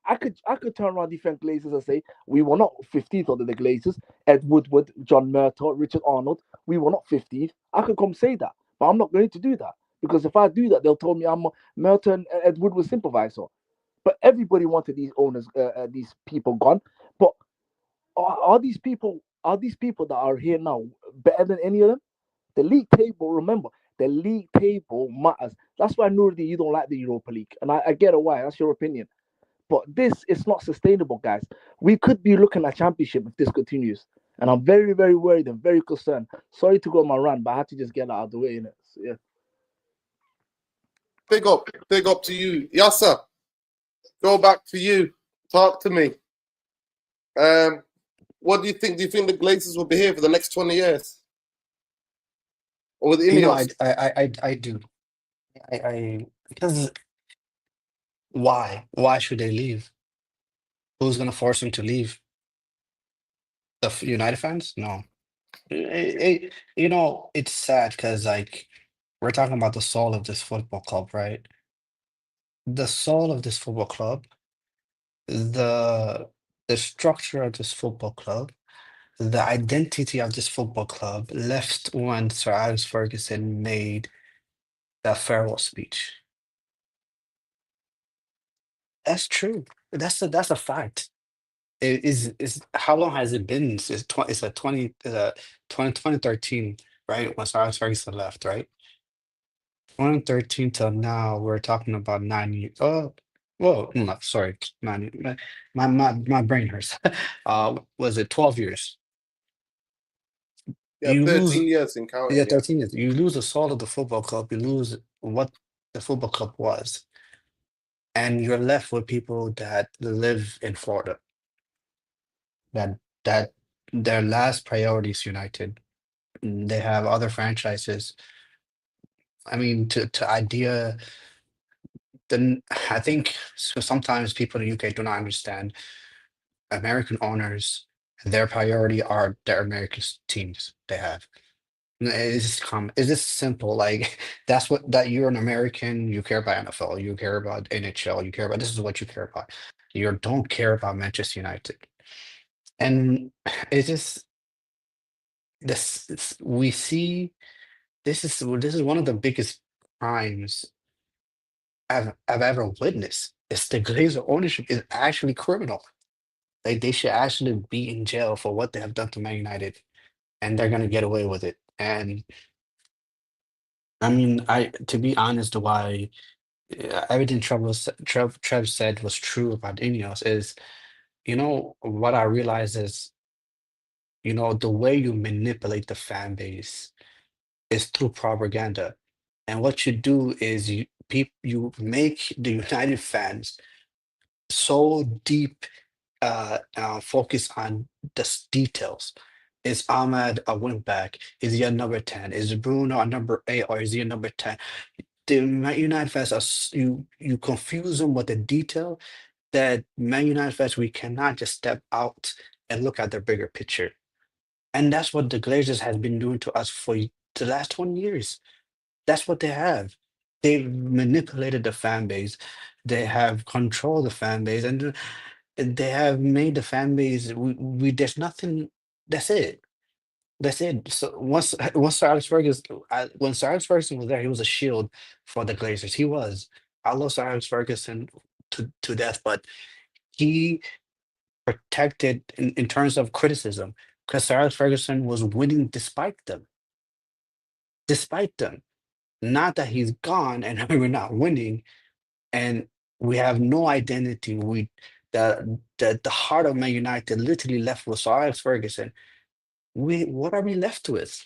S7: I could turn around defend Glazers and say we were not 15th under the Glazers. Ed Woodward, John Murtaugh, Richard Arnold, we were not 15th. I could come say that, but I'm not going to do that because if I do that, they'll tell me I'm Murtaugh and Ed Woodward supervisor. But everybody wanted these owners, these people gone. But are these people that are here now better than any of them? The league table, remember, the league table matters. That's why Nurdi, you don't like the Europa League, and I get it why. That's your opinion. But this is not sustainable, guys. We could be looking at championship if this continues. And I'm very, very worried and very concerned. Sorry to go on my rant, but I had to just get that out of the way, innit? So, yeah.
S1: Big up to you. Yasser, go back to you. Talk to me. What do you think? Do you think the Glazers will be here for the next 20 years? Or with INEOS?
S3: I do. Because why? Why should they leave? Who's gonna force them to leave? The United fans? No. It's sad because like we're talking about the soul of this football club, right? The soul of this football club, the structure of this football club, the identity of this football club left when Sir Alex Ferguson made that farewell speech. That's true. That's a fact. It is how long has it been? It's a 2013, right? When Sir Alex Ferguson left, right? 2013 till now, we're talking about 9 years. Oh, whoa, no, sorry, 9 years. My brain hurts. Was it 12 years?
S1: Yeah,
S3: You
S1: 13
S3: lose,
S1: years in counting.
S3: yeah,
S1: Yeah.
S3: 13 years. You lose the soul of the football club. You lose what the football club was, and you're left with people that live in Florida. That their last priority is United. They have other franchises. I mean, to idea, then I think so sometimes people in the UK do not understand American owners, their priority are their American teams they have. It's just common. It's just simple. Like that you're an American, you care about NFL, you care about NHL, you care about this is what you care about. You don't care about Manchester United. And it's just we see this is one of the biggest crimes I've ever witnessed. It's the Glazer ownership is actually criminal. Like they should actually be in jail for what they have done to Man United, and they're gonna get away with it. And I mean, to be honest, why everything Trev said was true about INEOS is, what I realized is, the way you manipulate the fan base is through propaganda, and what you do is you make the United fans so deep focus on the details. Is Ahmad a wing back? Is he a number 10? Is Bruno a number 8 or is he a number 10? The Man United fans you confuse them with the detail that Man United fans we cannot just step out and look at the bigger picture. And that's what the Glazers has been doing to us for the last 20 years. That's what they have. They've manipulated the fan base. They have controlled the fan base, and they have made the fan base. We there's nothing. That's it. That's it. So once Sir Alex Ferguson, when Sir Alex Ferguson was there, he was a shield for the Glazers. He was. I love Sir Alex Ferguson to death, but he protected in terms of criticism because Sir Alex Ferguson was winning despite them. Despite them. Not that he's gone and we're not winning, and we have no identity. The heart of Man United literally left with Sir Alex Ferguson. What are we left with?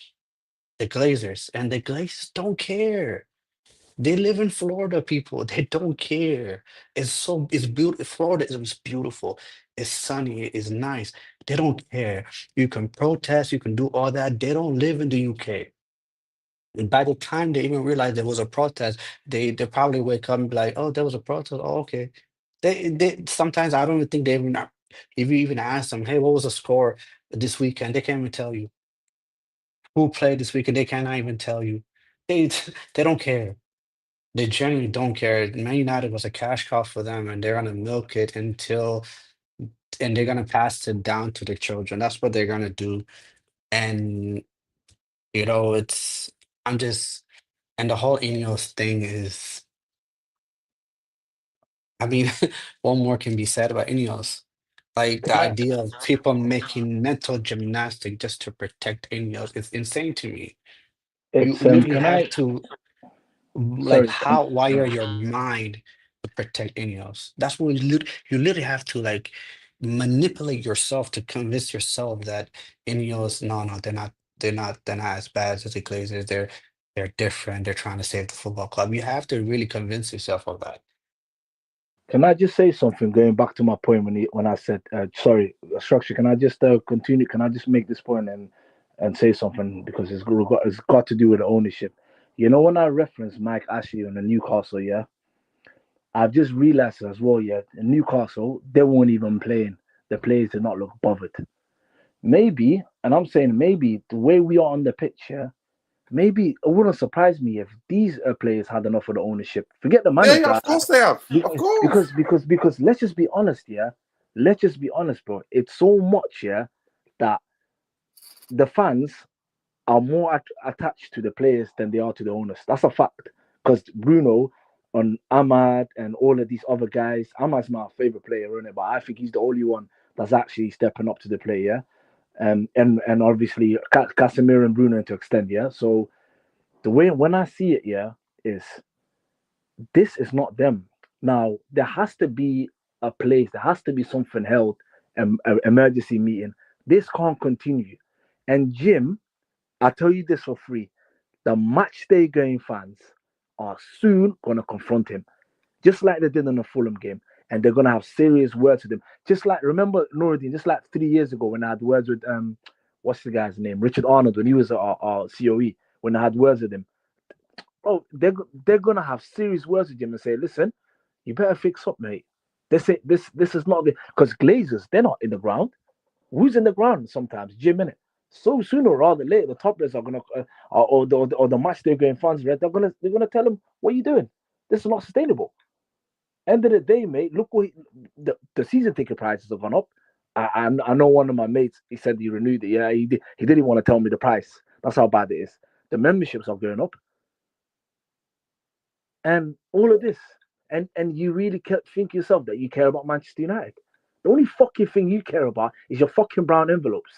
S3: The Glazers, and the Glazers don't care. They live in Florida, people. They don't care. It's beautiful. Florida is beautiful. It's sunny. It's nice. They don't care. You can protest. You can do all that. They don't live in the UK. And by the time they even realize there was a protest, they probably wake up and be like, "Oh, there was a protest. Oh, okay." They sometimes I don't even think they even if you even ask them, "Hey, what was the score this weekend?" They can't even tell you who played this weekend. They cannot even tell you. They they don't care. They genuinely don't care. Man United was a cash cow for them, and they're gonna milk it and they're gonna pass it down to their children. That's what they're gonna do. And it's I'm just and the whole INEOS thing is, I mean, what more can be said about INEOS? Like the
S7: Can I,
S3: idea of people making mental gymnastic just to protect INEOS is insane to me. You
S7: it's
S3: literally
S7: can
S3: have
S7: I?
S3: to like
S7: Sorry,
S3: how wire your mind to protect INEOS. That's what you literally have to like manipulate yourself to convince yourself that INEOS, no, they're not as bad as the Glazers. They're different. They're trying to save the football club. You have to really convince yourself of that.
S7: Can I just say something? Going back to my point when I said sorry, structure. Can I just continue? Can I just make this point and say something because it's got to do with the ownership. You know, when I referenced Mike Ashley on the Newcastle, yeah, I've just realized as well, yeah, in Newcastle they weren't even playing. The players did not look bothered. Maybe, and I'm saying maybe the way we are on the pitch, yeah, maybe it wouldn't surprise me if these players had enough of the ownership. Forget the
S1: Yeah, yeah,
S7: manager.
S1: of course they have.
S7: Be-
S1: Of course.
S7: because let's just be honest, yeah. Let's just be honest, bro. It's so much, yeah, that the fans are more attached to the players than they are to the owners. That's a fact. Because Bruno and Ahmad and all of these other guys, Ahmad's my favorite player, isn't it? But I think he's the only one that's actually stepping up to the play, yeah. And obviously Casemiro and Bruno to extend, yeah. So the way when I see it, yeah, is this is not them. Now, there has to be a place, there has to be something held, an emergency meeting. This can't continue. And Jim, I tell you this for free, the match day going fans are soon going to confront him, just like they did in the Fulham game. And they're going to have serious words with him. Just like, remember, Noureddin, just like 3 years ago when I had words with, what's the guy's name? Richard Arnold, when he was our COE, when I had words with him. Oh, they're gonna have serious words with him and say, "Listen, you better fix up, mate. This is not the because Glazers they're not in the ground. Who's in the ground sometimes? Jim in it. So sooner or rather later, the topless are gonna or the match they're going fans red. They're gonna tell him what are you doing. This is not sustainable. End of the day, mate. Look what the season ticket prices have gone up. I know one of my mates. He said he renewed it. Yeah, he did. He didn't want to tell me the price. That's how bad it is. The memberships are going up and all of this, and you really think yourself that you care about Manchester United. The only fucking thing you care about is your fucking brown envelopes.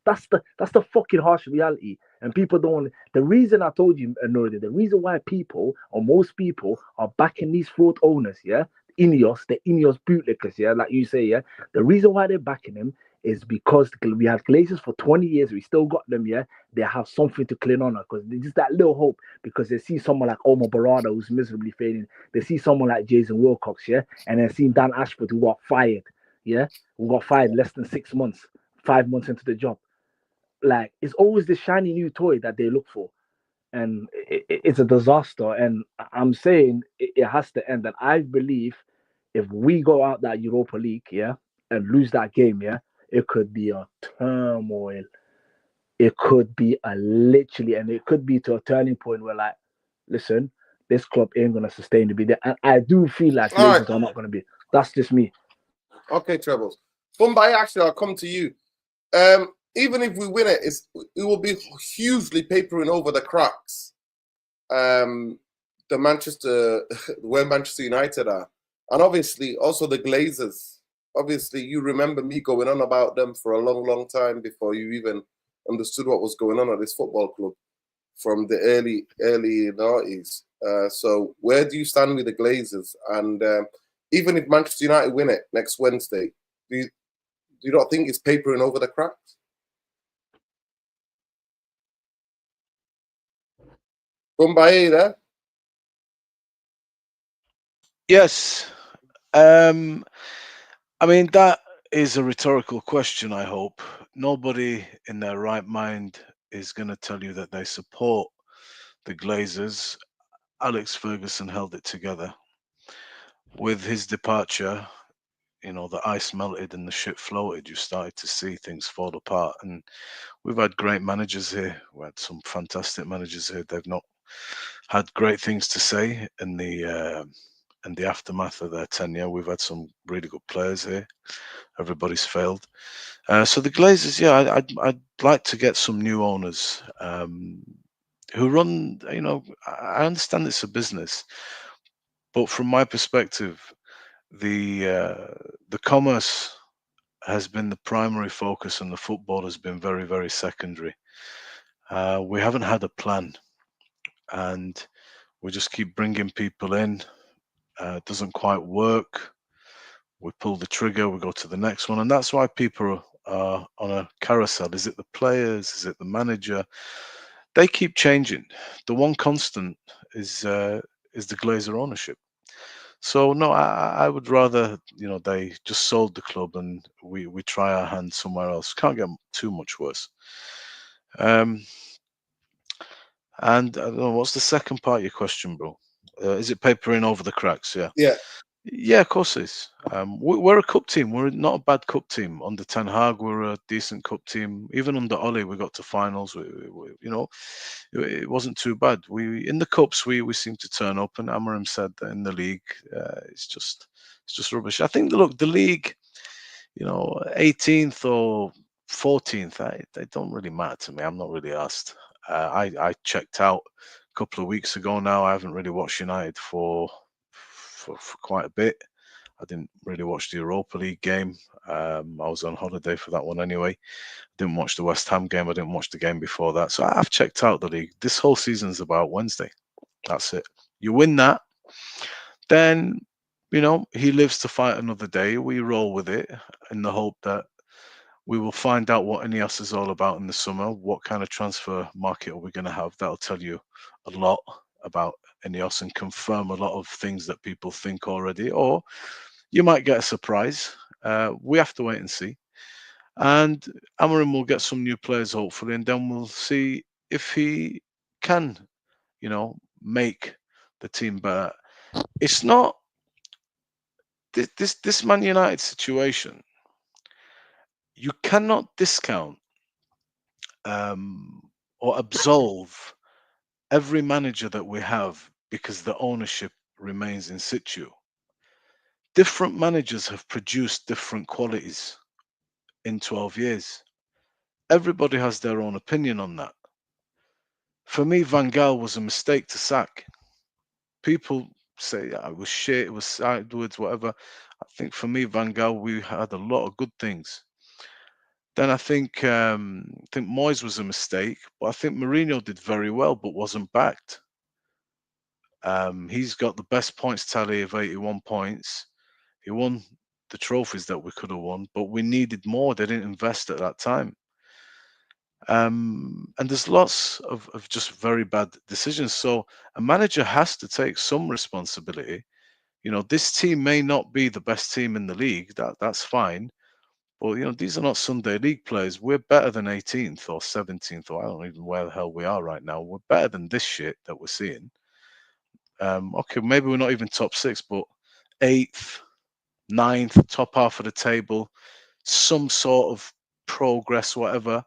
S7: That's the fucking harsh reality. And people don't. The reason I told you, Nordi, the reason why people or most people are backing these fraud owners, yeah, the INEOS bootlickers, yeah, like you say, yeah. The reason why they're backing them is because we had Glazers for 20 years. We still got them, yeah. They have something to cling on because just that little hope because they see someone like Omar Barada who's miserably failing. They see someone like Jason Wilcox, yeah, and then see Dan Ashford who got fired, yeah, who got fired less than 6 months, 5 months into the job. Like it's always the shiny new toy that they look for, and it's a disaster. And I'm saying it has to end. And I believe if we go out that Europa League, yeah, and lose that game, yeah, it could be a turmoil. It could be a literally, and it could be to a turning point where, like, listen, this club ain't gonna sustain to be there. And I do feel like
S1: All right.
S7: Glazers are not gonna be. That's just me.
S1: Okay, Trebles. Bombay, actually, I'll come to you. Even if we win it, it will be hugely papering over the cracks. The Manchester, where Manchester United are, and obviously also the Glazers. Obviously, you remember me going on about them for a long, long time before you even understood what was going on at this football club from the early 90s. So where do you stand with the Glazers? And even if Manchester United win it next Wednesday, do you not think it's papering over the cracks? Bombay there?
S2: Yes. Um, I mean, that is a rhetorical question, I hope. Nobody in their right mind is going to tell you that they support the Glazers. Alex Ferguson held it together. With his departure, the ice melted and the ship floated. You started to see things fall apart. And we've had great managers here. We had some fantastic managers here. They've not had great things to say in the aftermath of their tenure. We've had some really good players here. Everybody's failed. So the Glazers, yeah, I'd like to get some new owners who run. I understand it's a business, but from my perspective, the commerce has been the primary focus, and the football has been very, very secondary. We haven't had a plan, and we just keep bringing people in. It doesn't quite work. We pull the trigger, we go to the next one, and that's why people are on a carousel. Is it the players? Is it the manager? They keep changing. The one constant is the Glazer ownership. So no, I would rather they just sold the club and we try our hand somewhere else. Can't get too much worse. Um, and I don't know what's the second part of your question, bro. Is it papering over the cracks? Yeah.
S1: Yeah.
S2: Yeah, of course it is. We're a cup team. We're not a bad cup team. Under Ten Hag, we're a decent cup team. Even under Ollie, we got to finals. It wasn't too bad. We in the cups, we seem to turn up. And Amarim said that in the league, it's just rubbish. I think look, the league, 18th or 14th, they don't really matter to me. I'm not really asked. I checked out a couple of weeks ago now. I haven't really watched United for quite a bit. I didn't really watch the Europa League game. I was on holiday for that one anyway. Didn't watch the West Ham game. I didn't watch the game before that. So I've checked out the league. This whole season's about Wednesday. That's it. You win that, then he lives to fight another day. We roll with it in the hope that we will find out what INEOS is all about in the summer. What kind of transfer market are we going to have? That'll tell you a lot about INEOS and confirm a lot of things that people think already. Or you might get a surprise. We have to wait and see. And Amarim will get some new players hopefully, and then we'll see if he can, make the team better. It's not this Man United situation. You cannot discount or absolve every manager that we have because the ownership remains in situ. Different managers have produced different qualities in 12 years. Everybody has their own opinion on that. For me, Van Gaal was a mistake to sack. People say I was shit, it was sideways, whatever. I think for me, Van Gaal, we had a lot of good things. Then I think Moyes was a mistake, but I think Mourinho did very well, but wasn't backed. He's got the best points tally of 81 points. He won the trophies that we could have won, but we needed more. They didn't invest at that time. And there's lots of just very bad decisions. So a manager has to take some responsibility. This team may not be the best team in the league. That's fine. But these are not Sunday league players. We're better than 18th or 17th, or I don't even know where the hell we are right now. We're better than this shit that we're seeing. Okay, maybe we're not even top six, but 8th, 9th, top half of the table, some sort of progress, whatever.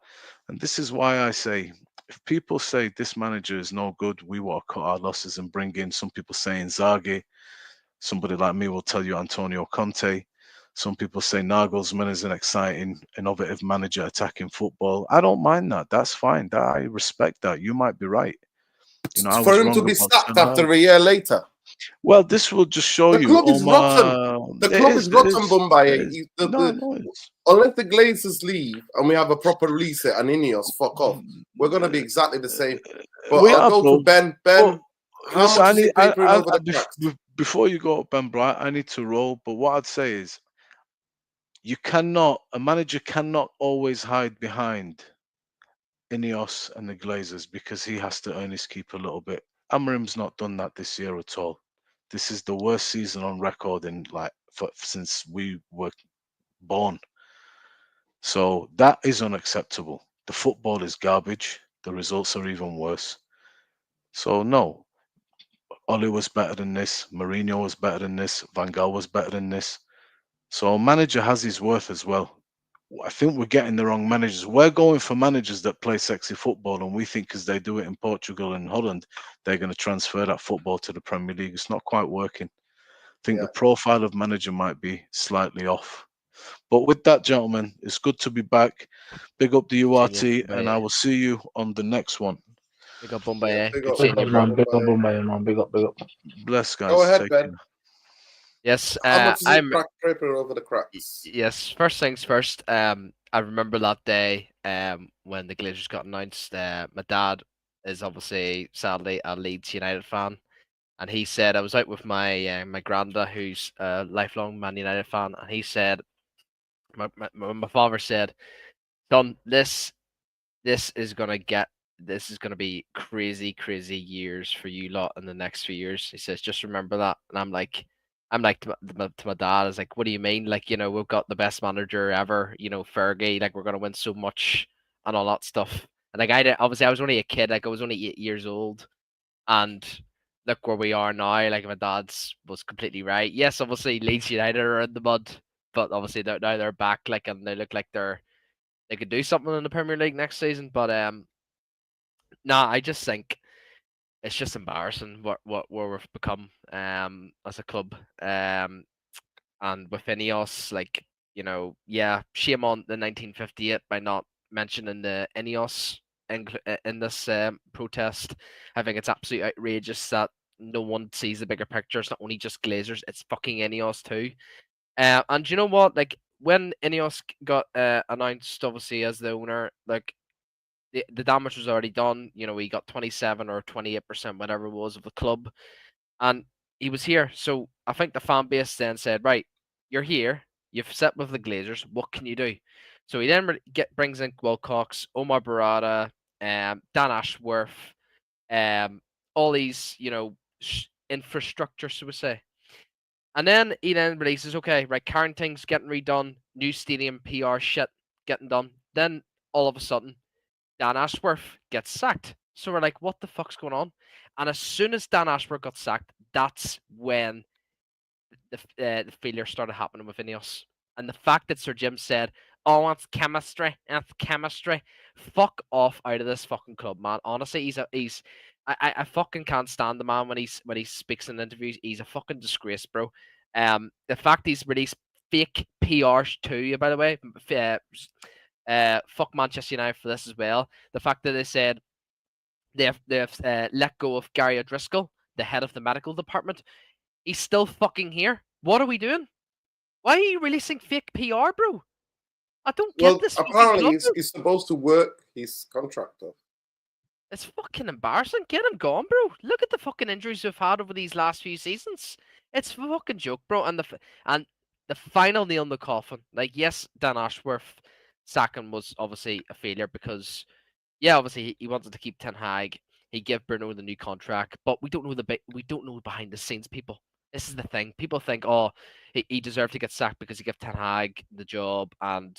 S2: And this is why I say, if people say this manager is no good, we want to cut our losses and bring in some people saying Zaghi. Somebody like me will tell you Antonio Conte. Some people say Nagelsmann is an exciting, innovative manager attacking football. I don't mind that. That's fine. I respect that. You might be right. I
S1: For
S2: was
S1: him
S2: wrong
S1: to be
S2: about
S1: sacked
S2: Ten Hag.
S1: after a year later.
S2: Well, this will just show
S1: The
S2: you,
S1: club is rotten.
S2: Omar.
S1: The
S2: It
S1: club
S2: is,
S1: is
S2: it
S1: rotten,
S2: is,
S1: Bombay.
S2: it is. No, no, it is.
S1: Unless the Glazers leave and we have a proper reset and INEOS fuck off, we're going to be exactly the same. But
S2: We
S1: I'll
S2: are,
S1: go
S2: bro.
S1: to Ben. Ben, how
S2: Listen,
S1: much is he papering over the cracks?
S2: before you go, Ben Bright, I need to roll. But what I'd say is, a manager cannot always hide behind INEOS and the Glazers because he has to earn his keep a little bit. Amarim's not done that this year at all. This is the worst season on record in since we were born. So that is unacceptable. The football is garbage. The results are even worse. So no, Oli was better than this. Mourinho was better than this. Van Gaal was better than this. So a manager has his worth as well. I think we're getting the wrong managers. We're going for managers that play sexy football, and we think because they do it in Portugal and Holland, they're going to transfer that football to the Premier League. It's not quite working. I think the profile of manager might be slightly off. But with that, gentlemen, it's good to be back. Big up the URT, and I will see you on the next one.
S4: Big up Bombay.
S1: Big
S4: Good
S1: up,
S4: seeing you, bro.
S7: Big up, Bombay, man. Big up.
S2: Bless, guys.
S1: Go ahead,
S2: Take
S1: Ben.
S2: care.
S4: Yes,
S1: How much is
S4: I'm.
S1: it crack paper over the cracks?
S4: Yes, first things first. I remember that day. When the Glazers got announced. My dad is obviously, sadly, a Leeds United fan, and he said I was out with my my granda, who's a lifelong Man United fan, and he said, my father said, "Son, this is gonna be crazy, crazy years for you lot in the next few years." He says, "Just remember that." And I'm like to my dad, I was like, "What do you mean? Like, you know, we've got the best manager ever, you know, Fergie, like we're gonna win so much and all that stuff." And like obviously I was only a kid, like I was only 8 years old, and look where we are now. Like my dad's was completely right. Yes, obviously Leeds United are in the mud, but obviously now they're back, like, and they look like they could do something in the Premier League next season. But nah, I just think it's just embarrassing what where we've become as a club. And with INEOS, like, you know, yeah, shame on the 1958 by not mentioning the INEOS in this protest. I think it's absolutely outrageous that no one sees the bigger picture. It's not only just Glazers, it's fucking INEOS too. And you know what? Like when INEOS got announced, obviously as the owner, like the damage was already done. You know, he got 27 or 28%, whatever it was, of the club, and he was here. So I think the fan base then said, right, you're here, you've set with the Glazers, what can you do? So he then brings in Wilcox, Omar Barada, Dan Ashworth, all these, you know, infrastructure, so we say. And then he then releases, okay, right, quarantine's getting redone, new stadium, PR shit getting done. Then all of a sudden, Dan Ashworth gets sacked. So we're like, what the fuck's going on? And as soon as Dan Ashworth got sacked, that's when the failure started happening with INEOS. And the fact that Sir Jim said, "Oh, it's chemistry, it's chemistry," fuck off out of this fucking club, man. Honestly, I fucking can't stand the man when he speaks in interviews. He's a fucking disgrace, bro. The fact he's released fake PRs too, by the way. Fuck Manchester United for this as well. The fact that they said they've let go of Gary O'Driscoll, the head of the medical department. He's still fucking here. What are we doing? Why are you releasing fake PR, bro? I don't get this.
S1: Apparently, he's supposed to work his contract off.
S4: It's fucking embarrassing. Get him gone, bro. Look at the fucking injuries we've had over these last few seasons. It's a fucking joke, bro. And the final nail in the coffin. Like, yes, Dan Ashworth sacking was obviously a failure because, yeah, obviously he wanted to keep Ten Hag. He gave Bruno the new contract, but we don't know behind the scenes, people. This is the thing. People think, oh, he deserved to get sacked because he gave Ten Hag the job and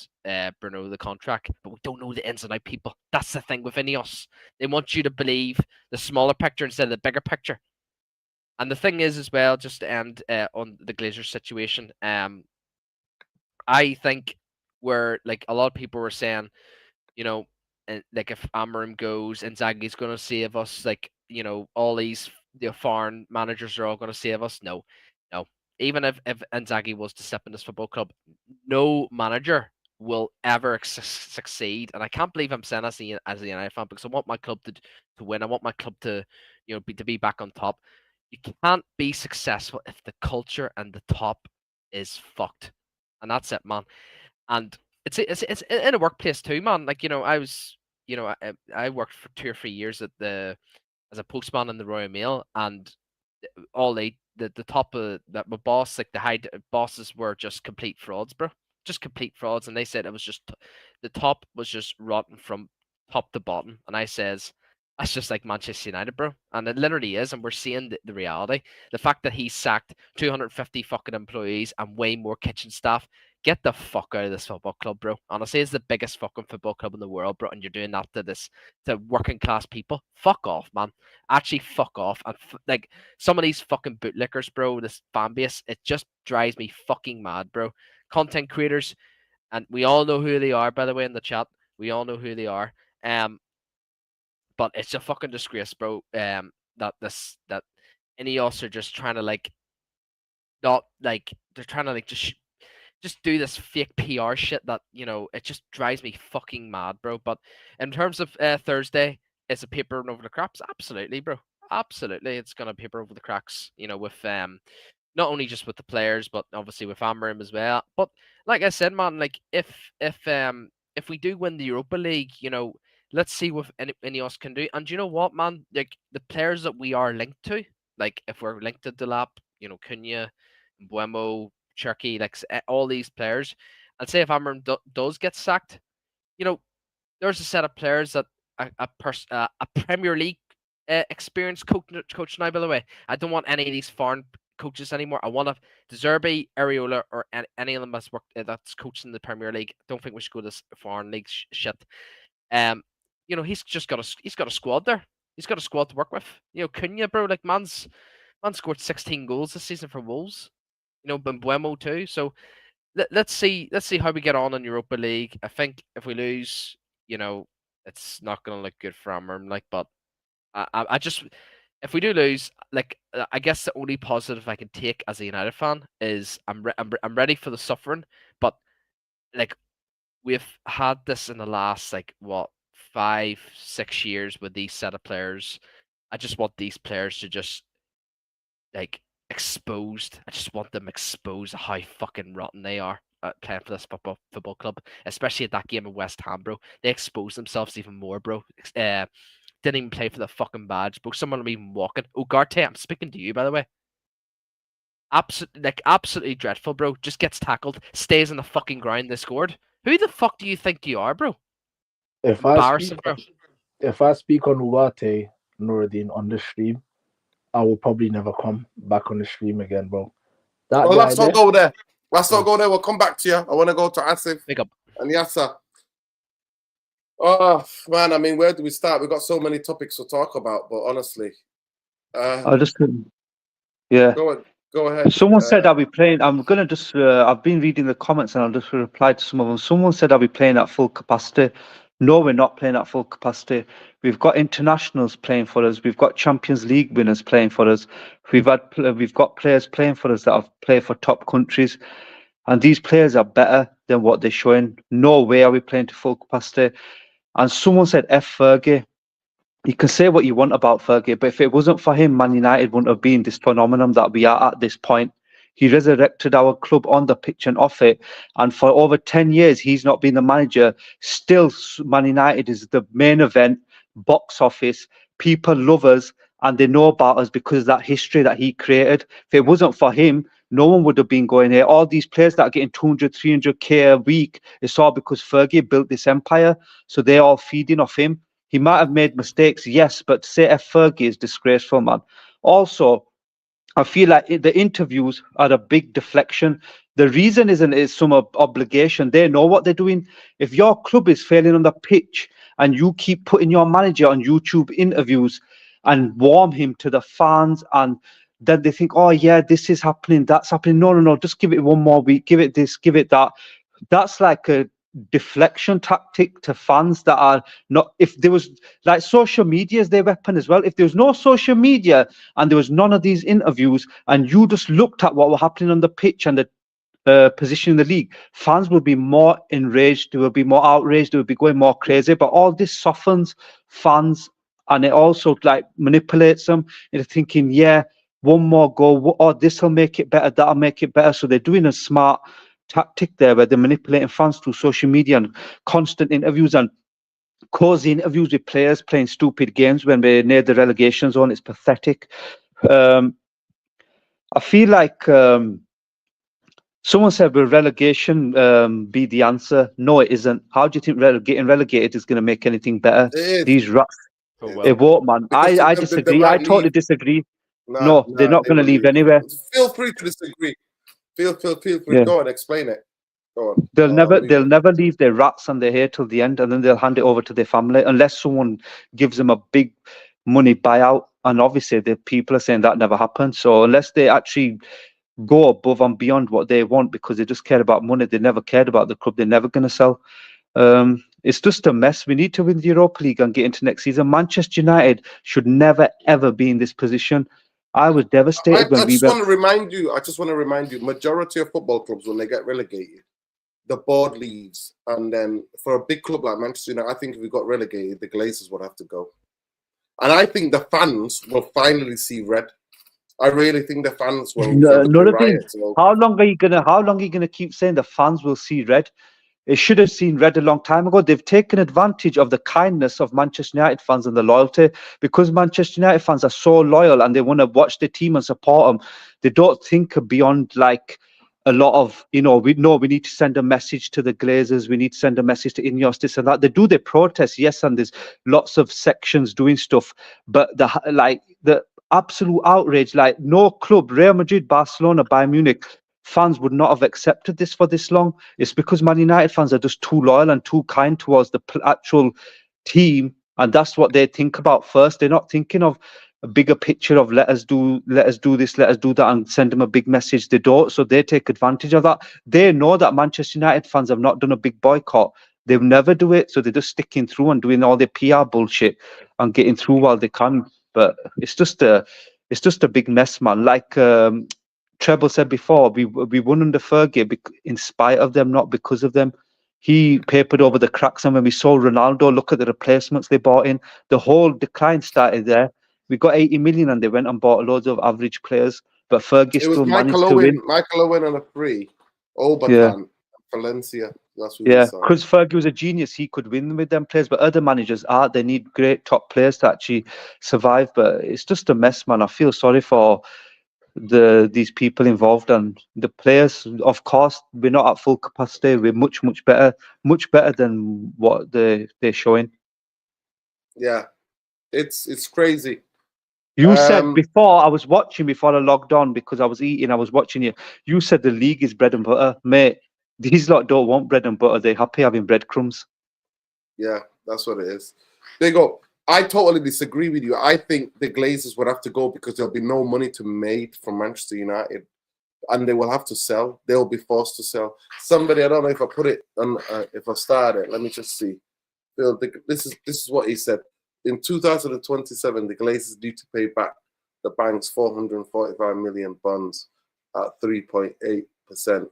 S4: Bruno the contract, but we don't know the ins and outs, people. That's the thing with INEOS. They want you to believe the smaller picture instead of the bigger picture. And the thing is, as well, just to end on the Glazers situation, I think where, like, a lot of people were saying, you know, and like if Amarim goes, Inzaghi's going to save us. Like, you know, all these foreign managers are all going to save us. No. Even if Inzaghi was to step in this football club, no manager will ever succeed. And I can't believe I'm saying as a United fan, because I want my club to win. I want my club to, you know, be back on top. You can't be successful if the culture and the top is fucked, and that's it, man. And it's in a workplace too, man. Like, you know, I was, you know, I worked for 2 or 3 years as a postman in the Royal Mail, and all the top of that, my boss, like the high bosses, were just complete frauds, bro. Just complete frauds, and they said it was just the top was just rotten from top to bottom. And I says, That's just like Manchester United, bro. And it literally is. And we're seeing the reality. The fact that he sacked 250 fucking employees and way more kitchen staff. Get the fuck out of this football club, bro. Honestly, it's the biggest fucking football club in the world, bro. And you're doing that to working class people. Fuck off, man. Actually, fuck off. And like some of these fucking bootlickers, bro, this fan base, it just drives me fucking mad, bro. Content creators, and we all know who they are, by the way, in the chat. We all know who they are. But it's a fucking disgrace, bro. That INEOS are just trying to like, not like they're trying to like just do this fake PR shit that it just drives me fucking mad, bro. But in terms of Thursday, it's a paper over the cracks. Absolutely, bro. Absolutely, it's gonna paper over the cracks. With not only just with the players, but obviously with Amorim as well. But like I said, man, like if we do win the Europa League, let's see what INEOS can do. And you know what, man? Like the players that we are linked to, like if we're linked to Delap, Cunha, Buemo, Cherky, like all these players, I'd say if Amorim does get sacked, there's a set of players that a Premier League experienced coach now. By the way, I don't want any of these foreign coaches anymore. I want De Zerbi, Areola, or any of them that's coached in the Premier League. I don't think we should go to this foreign league shit. He's got a squad there. He's got a squad to work with. Cunha, bro, like man's scored 16 goals this season for Wolves. Buemo too. So let's see how we get on in Europa League. I think if we lose, it's not going to look good for Amorim. Like, but I just, if we do lose, like, I guess the only positive I can take as a United fan is I'm ready for the suffering. But like, we've had this in the last 5-6 years with these set of players. I just want these players to just like exposed. I just want them exposed how fucking rotten they are at playing for this football club, especially at that game in West Ham, bro. They exposed themselves even more, bro. Didn't even play for the fucking badge, bro. Some of them even walking. Ugarte, I'm speaking to you, by the way. Absolutely dreadful, bro. Just gets tackled, stays on the fucking ground. They scored. Who the fuck do you think you are, bro? Embarrassing, bro.
S7: If I speak on Ugarte, Nuruddin, on the stream, I will probably never come back on the stream again, bro.
S1: Let's not go there. Let's not go there. We'll come back to you. I want to go to Asif and Yasser. Oh, man, I mean, where do we start? We've got so many topics to talk about, but honestly.
S6: I'll just... Yeah.
S1: Go ahead.
S6: Someone said I'll be playing. I'm going to just... I've been reading the comments and I'll just reply to some of them. Someone said I'll be playing at full capacity. No, we're not playing at full capacity. We've got internationals playing for us. We've got Champions League winners playing for us. We've got players playing for us that have played for top countries. And these players are better than what they're showing. No way are we playing to full capacity. And someone said, F Fergie. You can say what you want about Fergie, but if it wasn't for him, Man United wouldn't have been this phenomenon that we are at this point. He resurrected our club on the pitch and off it. And for over 10 years, he's not been the manager. Still, Man United is the main event, box office. People love us and they know about us because of that history that he created. If it wasn't for him, no one would have been going here. All these players that are getting 200, 300K a week, it's all because Fergie built this empire. So they're all feeding off him. He might have made mistakes, yes, but to say F Fergie is disgraceful, man. Also, I feel like the interviews are a big deflection. The reason is some obligation. They know what they're doing. If your club is failing on the pitch and you keep putting your manager on YouTube interviews and warm him to the fans, and then they think, oh yeah, this is happening, that's happening. No, just give it one more week. Give it this, give it that. That's like a deflection tactic to fans that are not. If there was, like, social media is their weapon as well. If there was no social media and there was none of these interviews and you just looked at what were happening on the pitch and the position in the league, fans would be more enraged, they would be more outraged, they would be going more crazy. But all this softens fans and it also like manipulates them into thinking, yeah, one more goal, or this will make it better, that'll make it better. So they're doing a smart tactic there where they're manipulating fans through social media and constant interviews and cozy interviews with players playing stupid games when we're near the relegation zone. It's pathetic. I feel like someone said, will relegation be the answer? No, it isn't. How do you think getting relegated is going to make anything better?
S1: It is.
S6: These rats. It won't, man.
S1: Because
S6: I
S1: they
S6: disagree.
S1: might
S6: I totally
S1: leave.
S6: disagree.
S1: Nah,
S6: No, they're not
S1: they
S6: going to
S1: will
S6: leave
S1: leave.
S6: anywhere.
S1: Feel free to disagree. Feel free.
S6: Yeah.
S1: Go and explain it. Go on.
S6: They'll never leave their rats and their hair till the end, and then they'll hand it over to their family unless someone gives them a big money buyout. And obviously, the people are saying that never happened. So unless they actually go above and beyond what they want because they just care about money, they never cared about the club. They're never going to sell. It's just a mess. We need to win the Europa League and get into next season. Manchester United should never ever be in this position. I was devastated when
S1: I
S6: we
S1: just
S6: went.
S1: want to remind you. Majority of football clubs, when they get relegated, the board leaves, and then for a big club like Manchester United, I think if we got relegated, the Glazers would have to go. And I think the fans will finally see red. I really think the fans will.
S6: Another thing, how long are you gonna keep saying the fans will see red? It should have seen red a long time ago. They've taken advantage of the kindness of Manchester United fans and the loyalty, because Manchester United fans are so loyal and they want to watch their team and support them. They don't think beyond like a lot of, we need to send a message to the Glazers. We need to send a message to INEOS, this and that. They do their protests, yes, and there's lots of sections doing stuff, but the absolute outrage, like no club, Real Madrid, Barcelona, Bayern Munich, fans would not have accepted this for this long. It's because Man United fans are just too loyal and too kind towards the actual team, and that's what they think about first. They're not thinking of a bigger picture of let us do this, let us do that, and send them a big message. They don't, so they take advantage of that. They know that Manchester United fans have not done a big boycott. They'll never do it, so they're just sticking through and doing all their PR bullshit and getting through while they can. But it's just a big mess, man. Like Treble said before, we won under Fergie in spite of them, not because of them. He papered over the cracks, and when we saw Ronaldo, look at the replacements they bought in. The whole decline started there. We got 80 million, and they went and bought loads of average players. But Fergie still managed to win.
S1: Michael Owen on a free. Obertan, Valencia. That's what
S6: Yeah, because Fergie was a genius. He could win with them players, but other managers aren't. They need great top players to actually survive. But it's just a mess, man. I feel sorry for these people involved and the players. Of course, we're not at full capacity. We're much better than what they're showing.
S1: Yeah, it's crazy.
S6: You said before I was watching, before I logged on because I was eating, I was watching you. You said the league is bread and butter, mate. These lot don't want bread and butter. They're happy having breadcrumbs.
S1: Yeah, that's what it is. They go. I totally disagree with you. I think the Glazers would have to go because there'll be no money to be made from Manchester United, and they will have to sell. They'll be forced to sell. Somebody, I don't know if I put it on, if I start it. Let me just see. This is what he said. In 2027, the Glazers need to pay back the bank's 445 million bonds at 3.8%.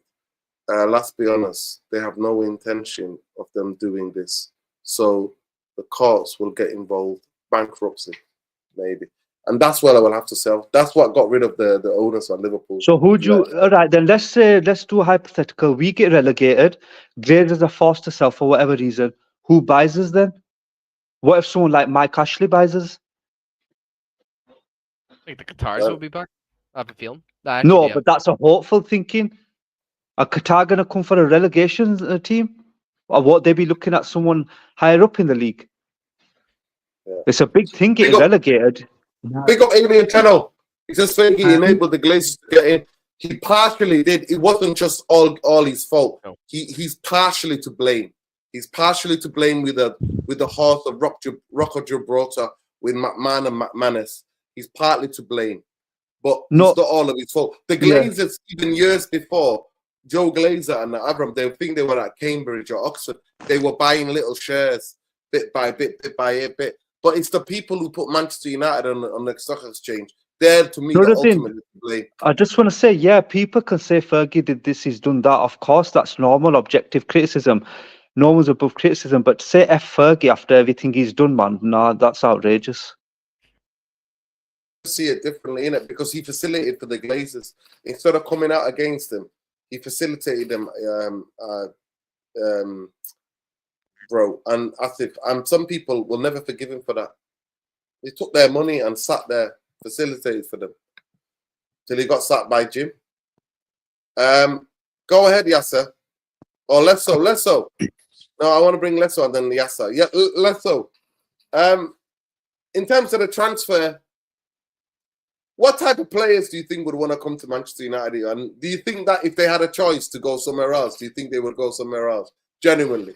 S1: Let's be honest, they have no intention of them doing this. So the courts will get involved, bankruptcy, maybe. And that's what I will have to sell. That's what got rid of the owners of Liverpool.
S6: So who'd you, all right, then let's do a hypothetical. We get relegated, Glazers are forced to sell for whatever reason. Who buys us then? What if someone like Mike Ashley buys us?
S4: I think the Qatars will be back. I have a feeling.
S6: No, but that's a hopeful thinking. Are Qatar going to come for a relegation team? Or would they be looking at someone higher up in the league? Yeah. It's a big thing getting relegated.
S1: Big up Alien Channel. He just saying he enabled the Glazers to get in. He partially did. It wasn't just all his fault. No. He's partially to blame. He's partially to blame with the horse of Rocco Gibraltar with McMahon and McManus. He's partly to blame. But it's not all of his fault. The Glazers, even years before, Joe Glazer and Avram, they think they were at Cambridge or Oxford. They were buying little shares bit by bit by bit. But it's the people who put Manchester United on the stock exchange. They're, to me, the ultimate to blame.
S6: I just want to say, yeah, people can say Fergie did this, he's done that. Of course, that's normal, objective criticism. No one's above criticism. But to say F Fergie after everything he's done, man, nah, that's outrageous.
S1: See it differently, innit? Because he facilitated for the Glazers. Instead of coming out against them, he facilitated them, bro. And and some people will never forgive him for that. He took their money and sat there, facilitated for them, till he got sacked by Jim. Go ahead, Yasser. Or Lesso. No, I want to bring Lesso and then Yasser. Yeah, Lesso. in terms of the transfer, what type of players do you think would want to come to Manchester United? And do you think that if they had a choice to go somewhere else, do you think they would go somewhere else? Genuinely.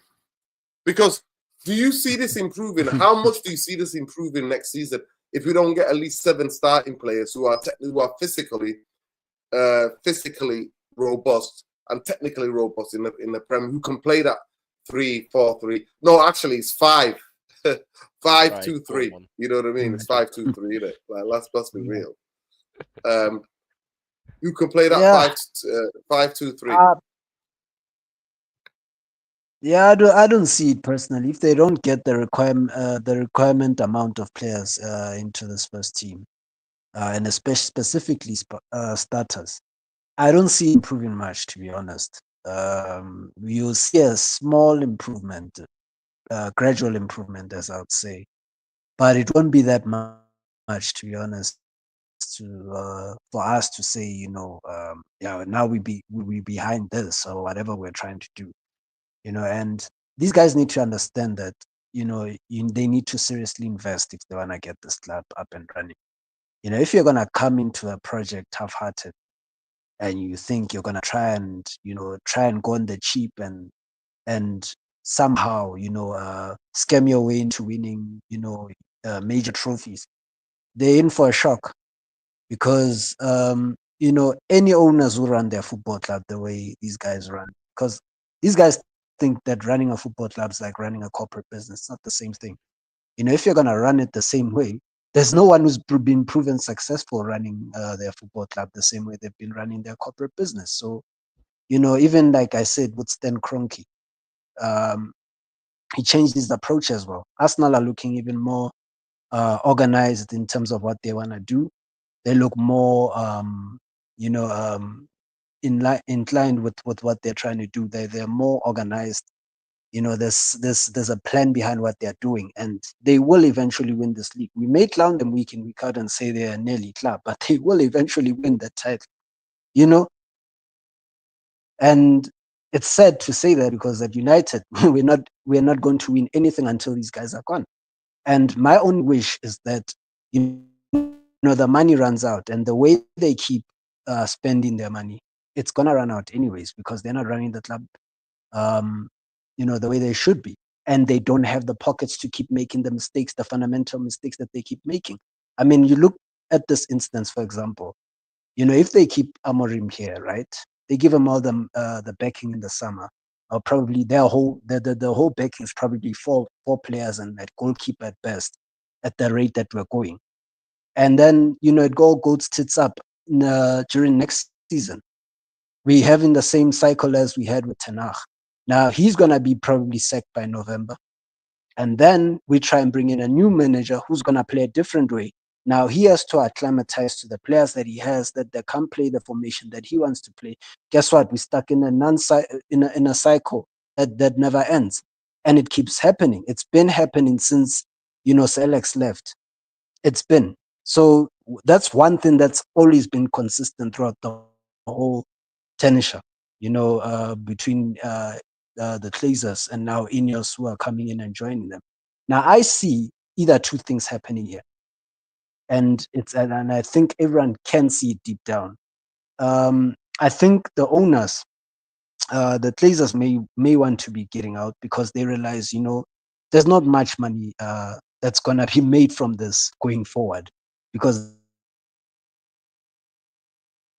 S1: Because do you see this improving? How much do you see this improving next season if we don't get at least 7 starting players who are physically robust and technically robust in the Prem, who can play that 3-4-3? No, actually, it's 5. 5-2-3. You know what I mean? It's 5-2-3, isn't it? Like, let's be real. You can play that 5-2-3.
S5: Yeah, I don't see it personally. If they don't get the requirement amount of players into this first team, and especially specifically starters, I don't see improving much, to be honest. You'll see a small improvement, gradual improvement, as I would say, but it won't be that much, to be honest. For us to say, yeah, now we behind this or whatever we're trying to do, and these guys need to understand that, they need to seriously invest if they want to get this club up and running. If you're going to come into a project half-hearted and you think you're going to try and go on the cheap and somehow, scam your way into winning, major trophies, they're in for a shock. Because any owners who run their football club the way these guys run, because these guys think that running a football club is like running a corporate business. It's not the same thing. If you're going to run it the same way, there's no one who's been proven successful running their football club the same way they've been running their corporate business. So, even like I said with Stan Kroenke, he changed his approach as well. Arsenal are looking even more organized in terms of what they want to do. They look more, inclined with what they're trying to do. They're more organized. There's a plan behind what they're doing, and they will eventually win this league. We may clown them week in, week out and say they're a nearly club, but they will eventually win the title. And it's sad to say that, because at United we're not going to win anything until these guys are gone. And my only wish is that the money runs out, and the way they keep spending their money, it's gonna run out anyways, because they're not running the club the way they should be, and they don't have the pockets to keep making the fundamental mistakes that they keep making. I mean, you look at this instance, for example, if they keep Amorim here, right, they give him all the backing in the summer, or probably the whole backing is probably four players and that goalkeeper at best, at the rate that we're going. And then, it all goes tits up during next season. We're having the same cycle as we had with Ten Hag. Now, he's going to be probably sacked by November. And then we try and bring in a new manager who's going to play a different way. Now, he has to acclimatize to the players that he has, that they can't play the formation that he wants to play. Guess what? We're stuck in a cycle that never ends. And it keeps happening. It's been happening since, Sir Alex left. It's been. So that's one thing that's always been consistent throughout the whole tenure, between the Glazers and now INEOS, who are coming in and joining them. Now I see either two things happening here, and I think everyone can see it deep down. I think the owners, the Glazers may want to be getting out, because they realize, there's not much money that's gonna be made from this going forward, because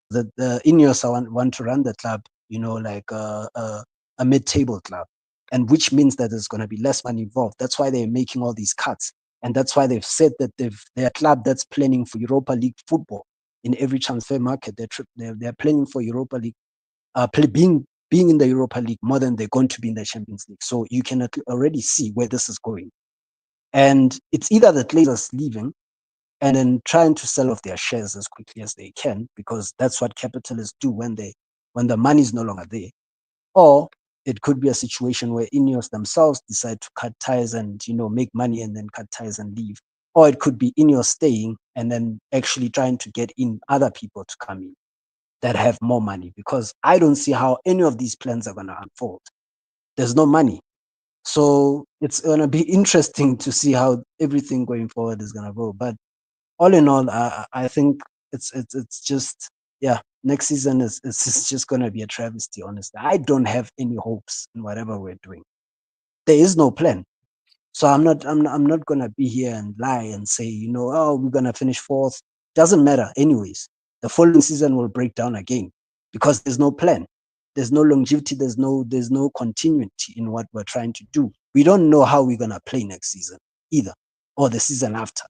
S5: the INEOS want to run the club, like a mid-table club, and which means that there's going to be less money involved. That's why they're making all these cuts, and that's why they've said that they're a club that's planning for Europa League football in every transfer market. They're planning for Europa League, being in the Europa League more than they're going to be in the Champions League. So you can already see where this is going, and it's either the Glazers leaving and then trying to sell off their shares as quickly as they can, because that's what capitalists do when the money is no longer there. Or it could be a situation where INEOS themselves decide to cut ties and, make money and then cut ties and leave. Or it could be INEOS staying and then actually trying to get in other people to come in that have more money, because I don't see how any of these plans are going to unfold. There's no money. So it's gonna be interesting to see how everything going forward is gonna go. But all in all, I think it's just next season is just gonna be a travesty. Honestly, I don't have any hopes in whatever we're doing. There is no plan. So I'm not gonna be here and lie and say, oh, we're gonna finish fourth. Doesn't matter anyways. The following season will break down again because there's no plan. There's no longevity, there's no continuity in what we're trying to do. We don't know how we're gonna play next season either, or the season after.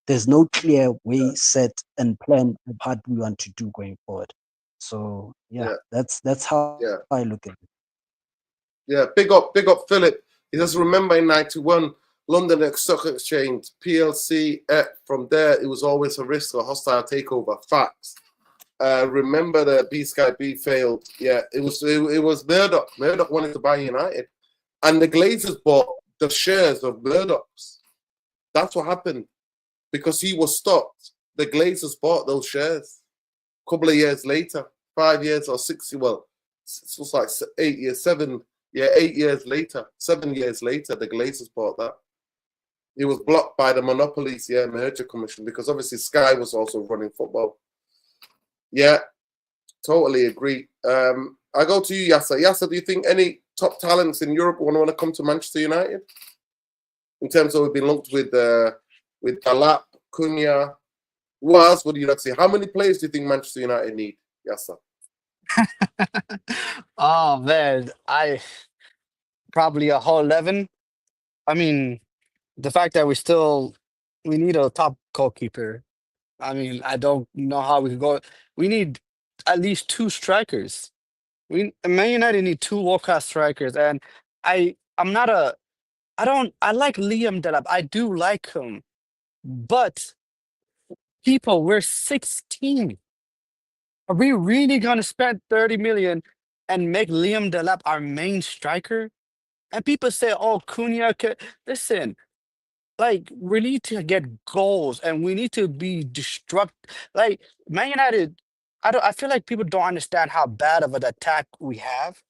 S5: There's no clear way set and plan of what we want to do going forward. So that's how I look at it.
S1: Yeah, big up Philip. He does remember in '91, London Stock Exchange, PLC. From there, it was always a risk or hostile takeover. Facts. Remember the B Sky B failed. Yeah, it was Murdoch. Murdoch wanted to buy United, and the Glazers bought the shares of Murdoch's. That's what happened because he was stopped. The Glazers bought those shares. A couple of years later, 5 years or 6. Well, it was like 8 years, 7. Yeah, 8 years later, 7 years later, the Glazers bought that. It was blocked by the Monopolies, Merger Commission, because obviously Sky was also running football. Yeah, totally agree. I go to you, Yasser. Yasser, do you think any top talents in Europe want to come to Manchester United? In terms of we've been linked with Dalap, Cunha. Who else would you like to see? How many players do you think Manchester United need, Yasser?
S3: Oh man, I probably a whole 11. I mean, the fact that we need a top goalkeeper. I mean, I don't know how we could go. We need at least 2 strikers. Man United need 2 world-class strikers, and I like Liam Delap. I do like him, but people, we're 16. Are we really gonna spend 30 million and make Liam Delap our main striker? And people say, "Oh, Cunha." Listen, like we need to get goals and we need to be destructive. Like Man United, I feel like people don't understand how bad of an attack we have.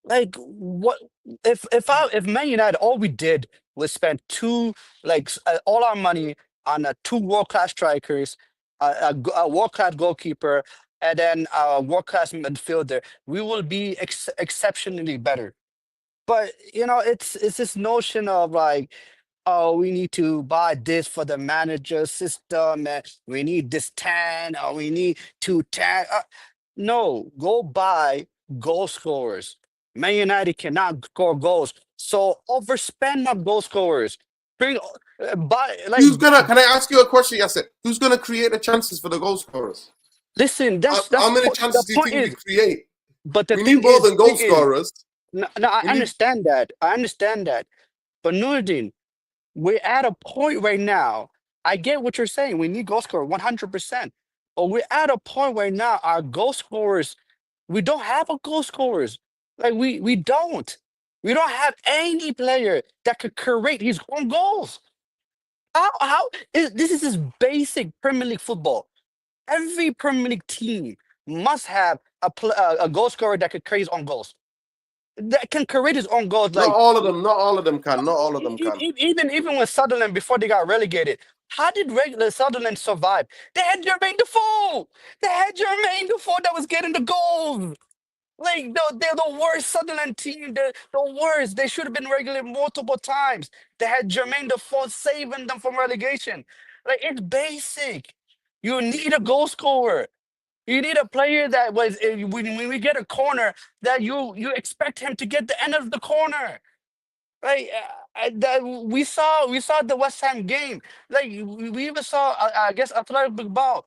S3: Like what if Man United all we did was spend all our money on 2 world-class strikers, a world-class goalkeeper, and then a world-class midfielder, we will be exceptionally better. But it's this notion of like, oh, we need to buy this for the manager system, and we need this 10, or we need 210. No, go buy goal scorers. Man United cannot score goals, so overspend on goal scorers. Bring buy like.
S1: Can I ask you a question, Yasser? Who's gonna create the chances for the goal scorers?
S3: Listen, that's
S1: how many chances do you think we create?
S3: But
S1: we need more than goal scorers.
S3: No, I understand that. But Nuruddin, we're at a point right now. I get what you're saying. We need goal scorer 100%. But we're at a point right now. Our goal scorers, we don't have a goal scorers. Like we don't. We don't have any player that could create his own goals. This is just basic Premier League football. Every Premier League team must have a goal scorer that could create his own goals. That can create his own goals. Like
S1: not all of them can.
S3: Even with Sunderland before they got relegated, how did Sunderland survive? They had Jermaine Defoe. That was getting the goals. Like they're the worst Sunderland team. They're the worst. They should have been relegated multiple times. They had Jermaine Defoe saving them from relegation. Like it's basic. You need a goal scorer. You need a player that when we get a corner that you expect him to get the end of the corner. Like we saw the West Ham game. Like we even saw I guess Athletic Bilbao.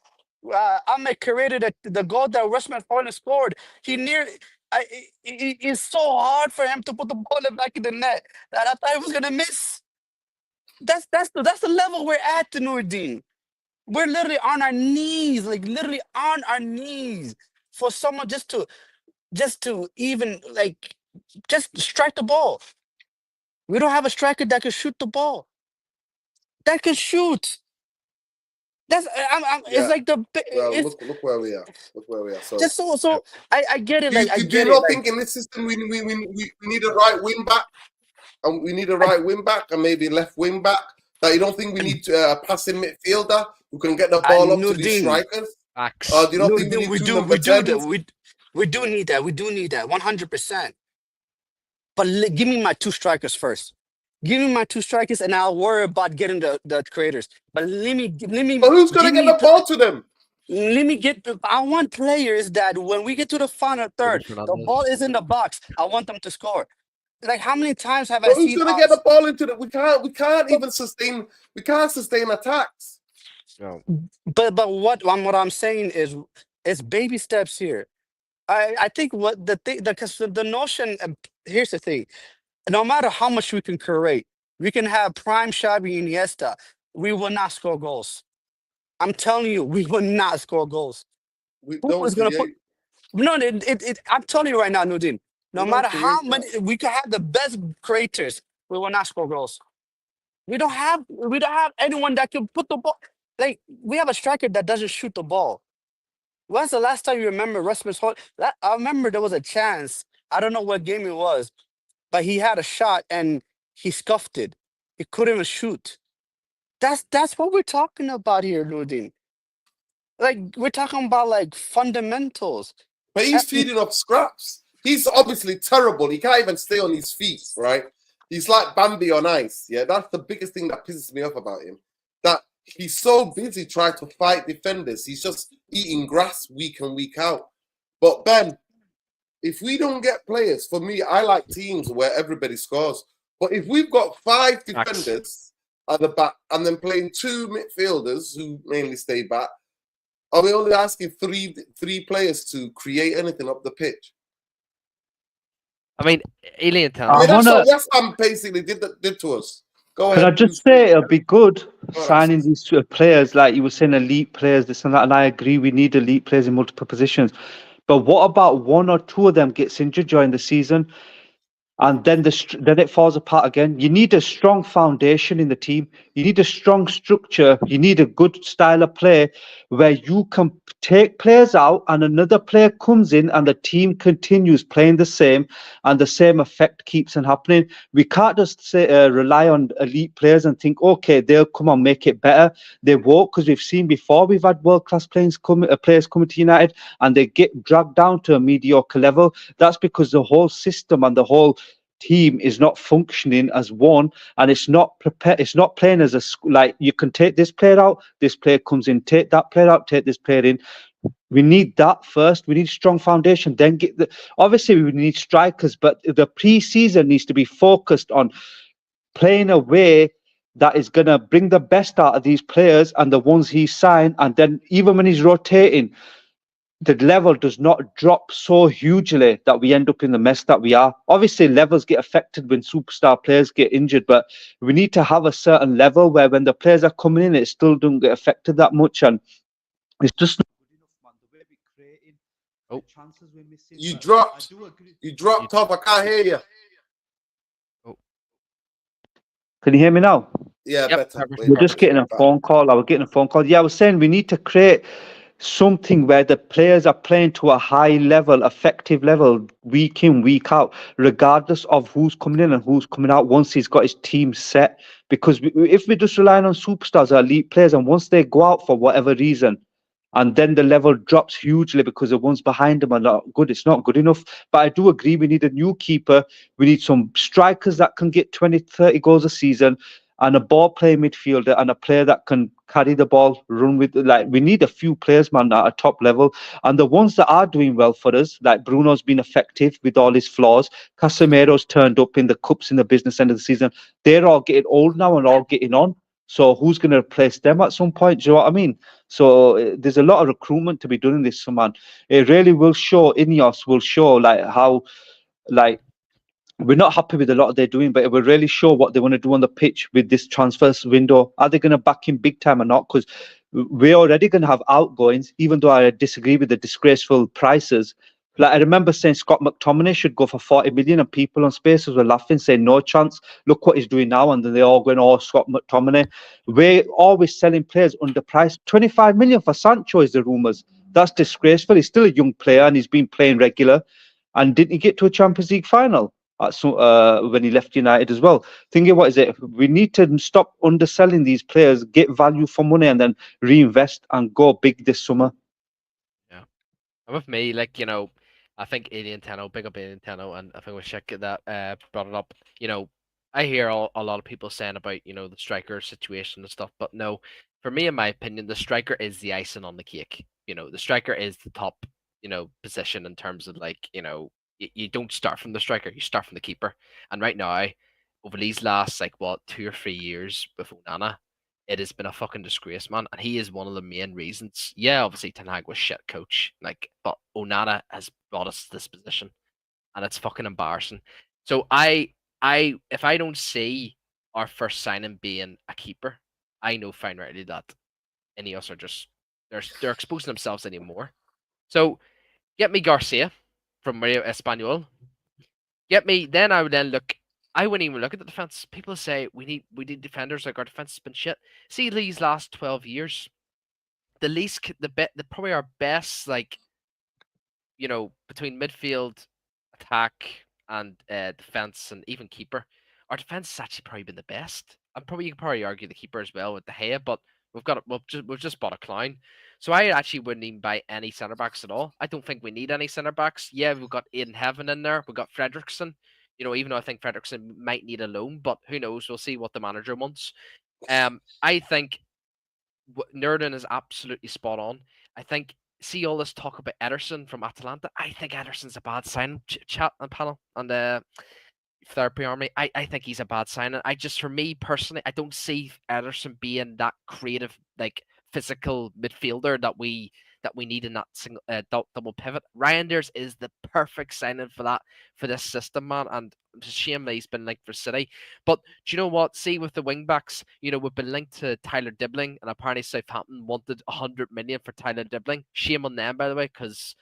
S3: Ahmed created the goal that Westman Foyne scored. It's so hard for him to put the ball back in the net that I thought he was gonna miss. That's the level we're at, Nuruddin. We're literally on our knees, for someone just to even just strike the ball. We don't have a striker that can shoot the ball. That can shoot. That's it's like the.
S1: Look where we are. So
S3: just so I get it.
S1: Do you not think in this system we need a right wing back? and we need a right wing back and maybe left wing back. That you don't think we need a passing midfielder who can get the ball up to these strikers? Do you not think we need two number 10s?
S3: We do need that. We do need that. 100%. But give me my two strikers first. Give me my two strikers, and I'll worry about getting the creators. But let me.
S1: But who's gonna get the ball to them?
S3: Let me get. I want players that when we get to the final third, the ball is in the box. I want them to score. Like how many times have I
S1: Who's
S3: seen?
S1: Who's gonna get the ball into it? We can't even sustain. We can't sustain attacks.
S4: No.
S3: But what I'm saying is, it's baby steps here. I think what the notion. Here's the thing. No matter how much we can create, we can have prime Xavi and Iniesta. We will not score goals. I'm telling you, we will not score goals.
S1: We
S3: Who
S1: don't
S3: is going to put?
S1: create.
S3: No, I'm telling you right now, Nudin. No
S1: We don't
S3: matter how
S1: create
S3: many we can have the best creators, we will not score goals. We don't have anyone that can put the ball. Like we have a striker that doesn't shoot the ball. When's the last time you remember Rasmus Holt? I remember there was a chance. I don't know what game it was, but he had a shot and he scuffed it. He couldn't even shoot. That's what we're talking about here, Nudin. Like we're talking about like fundamentals.
S1: But he's feeding off scraps. He's obviously terrible. He can't even stay on his feet, right? He's like Bambi on ice. Yeah, that's the biggest thing that pisses me off about him. That he's so busy trying to fight defenders. He's just eating grass week in, week out. But Ben, if we don't get players, for me, I like teams where everybody scores. But if we've got 5 defenders at the back and then playing 2 midfielders who mainly stay back, are we only asking three players to create anything up the pitch?
S4: I mean, Alien Town.
S1: I mean, that's what West Ham basically did to us. Go ahead.
S6: Can I just say it'll be good signing these players, like you were saying, elite players, this and that, and I agree we need elite players in multiple positions. But what about 1 or 2 of them gets injured during the season? And then it falls apart again. You need a strong foundation in the team. You need a strong structure. You need a good style of play where you can take players out and another player comes in and the team continues playing the same and the same effect keeps on happening. We can't just rely on elite players and think, okay, they'll come and make it better. They won't, because we've seen before we've had world-class players coming to United and they get dragged down to a mediocre level. That's because the whole system and the whole team is not functioning as one, and it's not prepared. It's not playing as a like you can take this player out, this player comes in, take that player out, take this player in. We need that first. We need strong foundation. Then obviously we need strikers, but the pre-season needs to be focused on playing a way that is gonna bring the best out of these players and the ones he signed, and then even when he's rotating, the level does not drop so hugely that we end up in the mess that we are. Obviously, levels get affected when superstar players get injured, but we need to have a certain level where when the players are coming in, it still doesn't get affected that much. And it's just not good enough, man. The way we're creating, the chances we're missing.
S1: You dropped. You dropped off. I can't hear you.
S6: Can you hear me now?
S1: Yeah, better.
S6: We're just getting a phone call. I was getting a phone call. Yeah, I was saying we need to create something where the players are playing to a high level, effective level, week in, week out, regardless of who's coming in and who's coming out once he's got his team set. Because if we're just relying on superstars or elite players, and once they go out for whatever reason, and then the level drops hugely because the ones behind them are not good, it's not good enough. But I do agree we need a new keeper. We need some strikers that can get 20, 30 goals a season, and a ball playing midfielder and a player that can carry the ball, run with we need a few players, man, at a top level. And the ones that are doing well for us, like Bruno's been effective with all his flaws. Casemiro's turned up in the cups in the business end of the season. They're all getting old now and all getting on. So who's going to replace them at some point? Do you know what I mean? So there's a lot of recruitment to be done in this, man. It really will show. INEOS will show how we're not happy with a lot of they're doing, but it will really show what they want to do on the pitch with this transfers window. Are they going to back him big time or not? Because we're already going to have outgoings, even though I disagree with the disgraceful prices. Like I remember saying Scott McTominay should go for 40 million and people on Spaces were laughing, saying no chance. Look what he's doing now. And then they're all going, oh, Scott McTominay. We're always selling players underpriced. 25 million for Sancho is the rumours. That's disgraceful. He's still a young player and he's been playing regular. And didn't he get to a Champions League final? when he left United as well. Thinking, what is it? We need to stop underselling these players, get value for money, and then reinvest and go big this summer.
S4: Yeah, and with me, like, you know, I think Alien Tenno, big up Alien Tenno, and I think we should get that brought it up. You know, I hear a lot of people saying about, you know, the striker situation and stuff, but no, for me, in my opinion, the striker is the icing on the cake. You know, the striker is the top, you know, position in terms of, like, you know, you don't start from the striker, you start from the keeper. And right now, over these last, like, what, 2 or 3 years with Onana, it has been a fucking disgrace, man. And he is one of the main reasons. Yeah, obviously Ten Hag was shit coach, like, but Onana has brought us to this position, and it's fucking embarrassing. So if I don't see our first signing being a keeper, I know fine rightly that INEOS are just they're exposing themselves anymore. So get me Garcia from Mario Espanol. Get me, then I would then look. I wouldn't even look at the defense. People say we need defenders, like our defense has been shit. See these last 12 years, the probably our best, like, you know, between midfield, attack, and defense, and even keeper. Our defense has actually probably been the best. And probably you could probably argue the keeper as well with De Gea, but we've just bought a clown. So I actually wouldn't even buy any centre backs at all. I don't think we need any centre backs. Yeah, we've got Aiden Heaven in there. We've got Fredrickson. You know, even though I think Fredrickson might need a loan, but who knows? We'll see what the manager wants. I think Nerdin is absolutely spot on. I think, see all this talk about Ederson from Atalanta. I think Ederson's a bad sign. Chat and panel and Therapy Army. I think he's a bad sign. I just, for me personally, I don't see Ederson being that creative, like, physical midfielder that we need in that single double pivot. Reinders is the perfect signing for that, for this system, man. And it's a shame that he's been linked for City. But do you know what? See, with the wing backs, you know, we've been linked to Tyler Dibbling, and apparently Southampton wanted 100 million for Tyler Dibbling. Shame on them, by the way, because,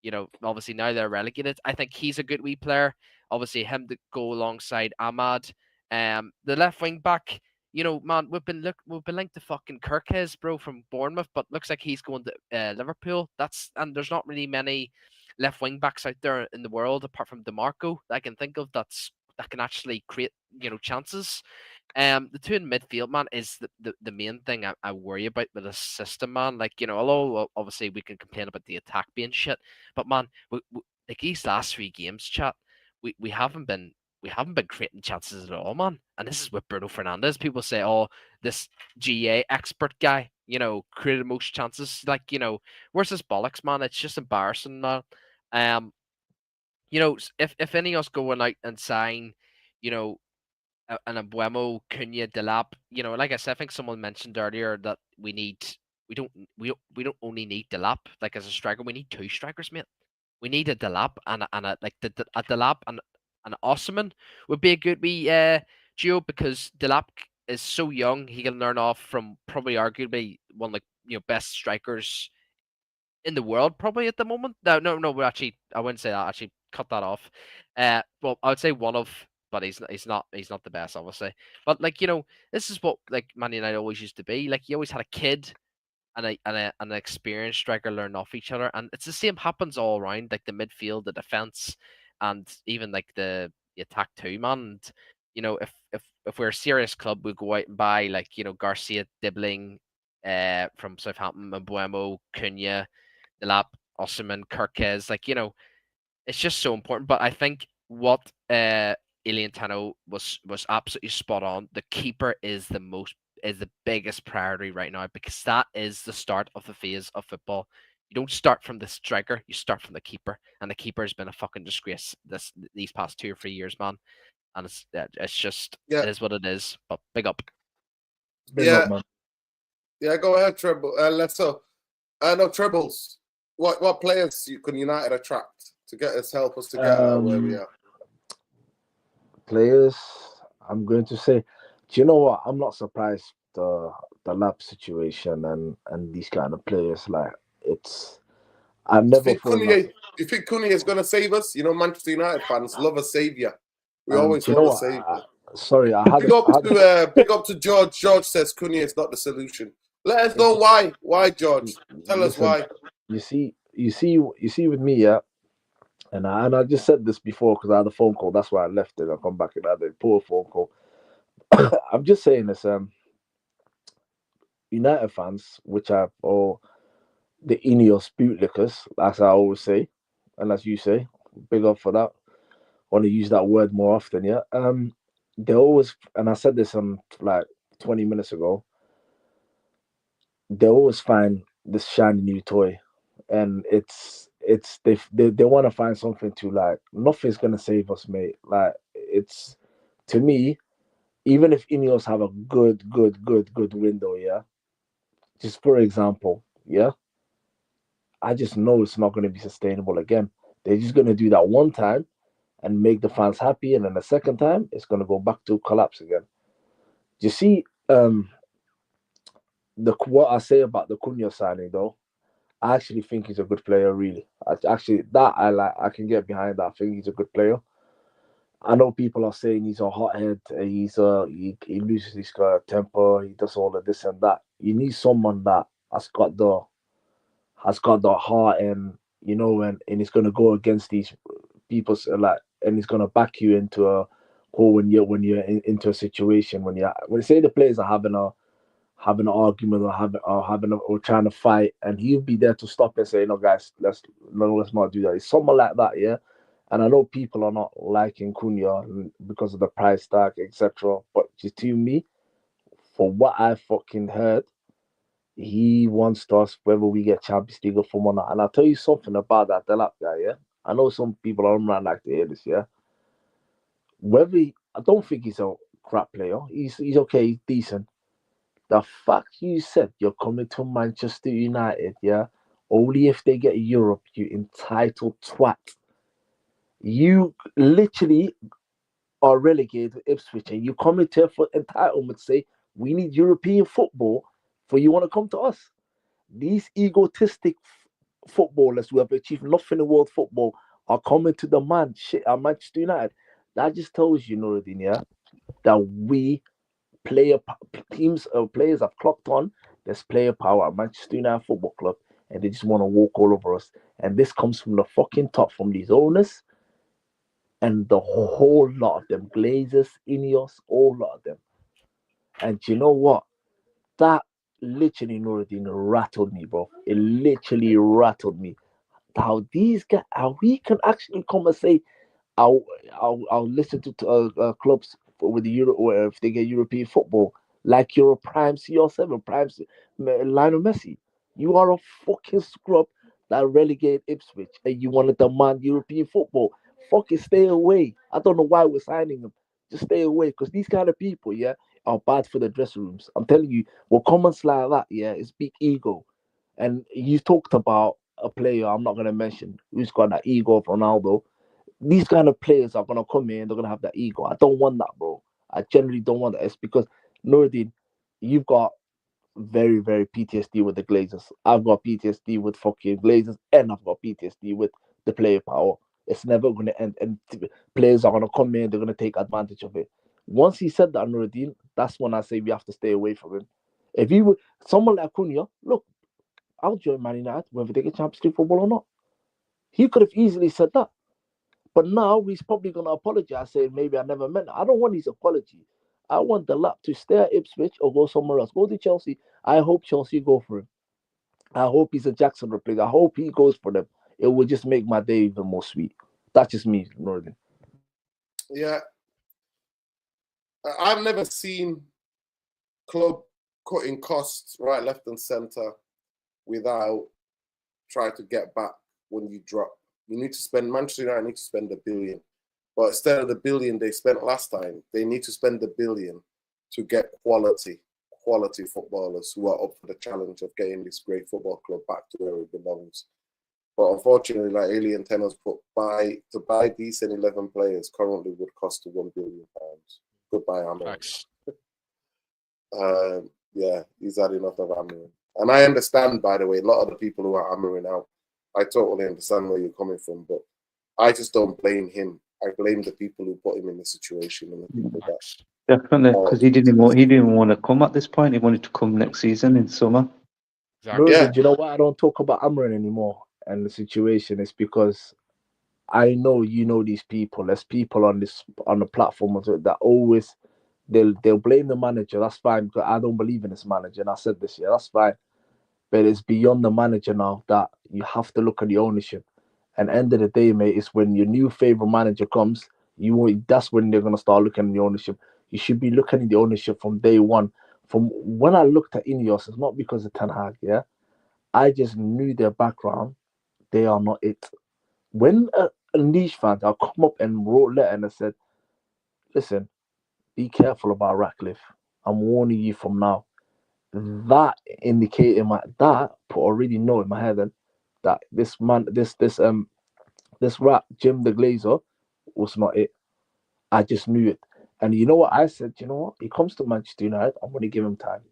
S4: you know, obviously now they're relegated. I think he's a good wee player. Obviously, him to go alongside Ahmad. The left wing back, you know, man, we've been linked to fucking Kirkes, bro, from Bournemouth, but looks like he's going to Liverpool. And there's not really many left wing backs out there in the world apart from DeMarco that I can think of that can actually create, you know, chances. The two in midfield, man, is the main thing I worry about with the system, man. Like, you know, although obviously we can complain about the attack being shit, but man, like these last 3 games, chat, we haven't been creating chances at all, man. And this is with Bruno Fernandes. People say, oh, this GA expert guy, you know, created most chances. Like, you know, where's this bollocks, man? It's just embarrassing, man. You know, if INEOS going out and sign, you know, an Embuemo, Cunha, Delap, you know, like I said, I think someone mentioned earlier that we don't only need Delap, like, as a striker. We need 2 strikers, mate. We need a Delap and a Delap and an Osman would be a good wee duo, because Delap is so young. He can learn off from probably arguably one of the, you know, best strikers in the world probably at the moment. No, actually, I wouldn't say that. Actually, cut that off. Well, I would say one of, but he's not the best, obviously. But, like, you know, this is what, like, Man United always used to be. Like, you always had a kid and an experienced striker learn off each other, and it's the same happens all around, like the midfield, the defense, and even like the attack too, man. And, you know, if we're a serious club, we go out and buy, like, you know, Garcia, Dibbling, from Southampton, Mbuemo, Cunha, Delap, Osimhen, Kirkes, like, you know, it's just so important. But I think what Alien Tenno was absolutely spot on. The keeper is the biggest priority right now, because that is the start of the phase of football. You don't start from the striker, you start from the keeper, and the keeper has been a fucking disgrace these past 2 or 3 years, man. And it's just,
S1: Yeah.
S4: it is what it is. But big up.
S7: Big
S1: Yeah.
S7: up, man.
S1: Yeah, go ahead, Treble. Let's go. No, Trebles. What players can United attract to help us to get where we are?
S7: Players, I'm going to say, do you know what? I'm not surprised the lab situation and these kind of players. Like, it's, I've never thought.
S1: You think Cunha is going to save us? You know, Manchester United fans love a saviour. We always
S7: you know
S1: want a
S7: what?
S1: saviour.
S7: Sorry, I had
S1: big up to George. George says Cunha is not the solution. Let us know why. Why, George? Tell us why.
S7: You see with me, yeah. And I just said this before because I had a phone call. That's why I left it. I come back and I had a poor phone call. I'm just saying this. United fans, or the INEOS bootlickers, as I always say, and as you say, big up for that. Want to use that word more often, yeah. They always, and I said this like 20 minutes ago. They always find this shiny new toy, and they want to find something to like. Nothing's gonna save us, mate. Like it's to me, even if INEOS have a good window, yeah. Just for example, yeah. I just know it's not going to be sustainable again. They're just going to do that one time and make the fans happy, and then the second time it's going to go back to collapse again. You see, what I say about the Cunha signing though, I actually think he's a good player. Really, I like. I can get behind that. I think he's a good player. I know people are saying he's a hothead. He loses his temper. He does all of this and that. You need someone that has got the heart, and and he's going to go against these people, and he's going to back you into a goal when you're into a situation when say the players are having an argument or trying to fight, and he'll be there to stop and say, no guys, let's not do that. It's someone like that, yeah. And I know people are not liking Cunha because of the price tag, etc. But to me, for what I fucking heard, he wants us whether we get Champions League or from or not. And I'll tell you something about that Delap guy, yeah. I know some people are not like to hear this, yeah. I don't think he's a crap player. He's okay, he's decent. The fact you said you're coming to Manchester United, yeah, only if they get Europe, you entitled twat. You literally are relegated to Ipswich, and you come into for entitlement, say we need European football, for you want to come to us. These egotistic footballers who have achieved nothing in world football are coming to the Manchester United. That just tells you, Nuruddin, yeah, that we players have clocked on. There's player power at Manchester United Football Club, and they just want to walk all over us. And this comes from the fucking top, from these owners and the whole lot of them, Glazers, INEOS, all lot of them. And you know what? That literally, Nuruddin, rattled me, bro. It literally rattled me. How we can actually come and say, I'll listen to clubs with the Euro, or if they get European football, like you're a prime CR7, Lionel Messi. You are a fucking scrub that relegated Ipswich, and you want to demand European football. Fucking stay away. I don't know why we're signing them. Just stay away, because these kind of people, yeah, are bad for the dressing rooms. I'm telling you, what comments like that, yeah, is big ego. And you talked about a player I'm not gonna mention who's got that ego of Ronaldo. These kind of players are gonna come in, they're gonna have that ego. I don't want that, bro. I generally don't want that. It's because Nuruddin, you've got very, very PTSD with the Glazers. I've got PTSD with fucking Glazers, and I've got PTSD with the player power. It's never gonna end, and players are gonna come in, they're gonna take advantage of it. Once he said that, Nuruddin, that's when I say we have to stay away from him. If he would, someone like Cunha, look, I'll join Man United whether they get Champions League football or not. He could have easily said that. But now he's probably going to apologize, saying maybe I never meant that. I don't want his apology. I want the lap to stay at Ipswich or go somewhere else. Go to Chelsea. I hope Chelsea go for him. I hope he's a Jackson replace. I hope he goes for them. It will just make my day even more sweet. That's just me, Northern.
S1: Yeah. I've never seen club cutting costs right, left, and centre without trying to get back when you drop. You need to spend, Manchester United need to spend $1 billion. But instead of the $1 billion they spent last time, they need to spend $1 billion to get quality footballers who are up for the challenge of getting this great football club back to where it belongs. But unfortunately, like Alien Tenors put, to buy decent 11 players currently would cost £1 billion. Goodbye, Amir. Yeah, he's had enough of Amir. And I understand, by the way, a lot of the people who are hammering out, I totally understand where you're coming from, but I just don't blame him. I blame the people who put him in the situation and the people that.
S6: Definitely, because he didn't want to come at this point. He wanted to come next season in summer.
S7: Exactly. Yeah. Do you know why I don't talk about Amrin anymore and the situation? Is because I know you know these people. There's people on the platform that always they'll blame the manager. That's fine because I don't believe in this manager, and I said this year. That's fine, but it's beyond the manager now that you have to look at the ownership. And end of the day, mate, it's when your new favorite manager comes, that's when they're gonna start looking at the ownership. You should be looking at the ownership from day one. From when I looked at INEOS, it's not because of Ten Hag, yeah. I just knew their background. They are not it. When a niche fan, I'll come up and wrote a letter and I said, listen, be careful about Ratcliffe. I'm warning you from now. That indicated that put already know in my head then that this man, this rat, Jim the Glazer, was not it. I just knew it. And you know what I said? You know what? He comes to Manchester United, I'm gonna give him time.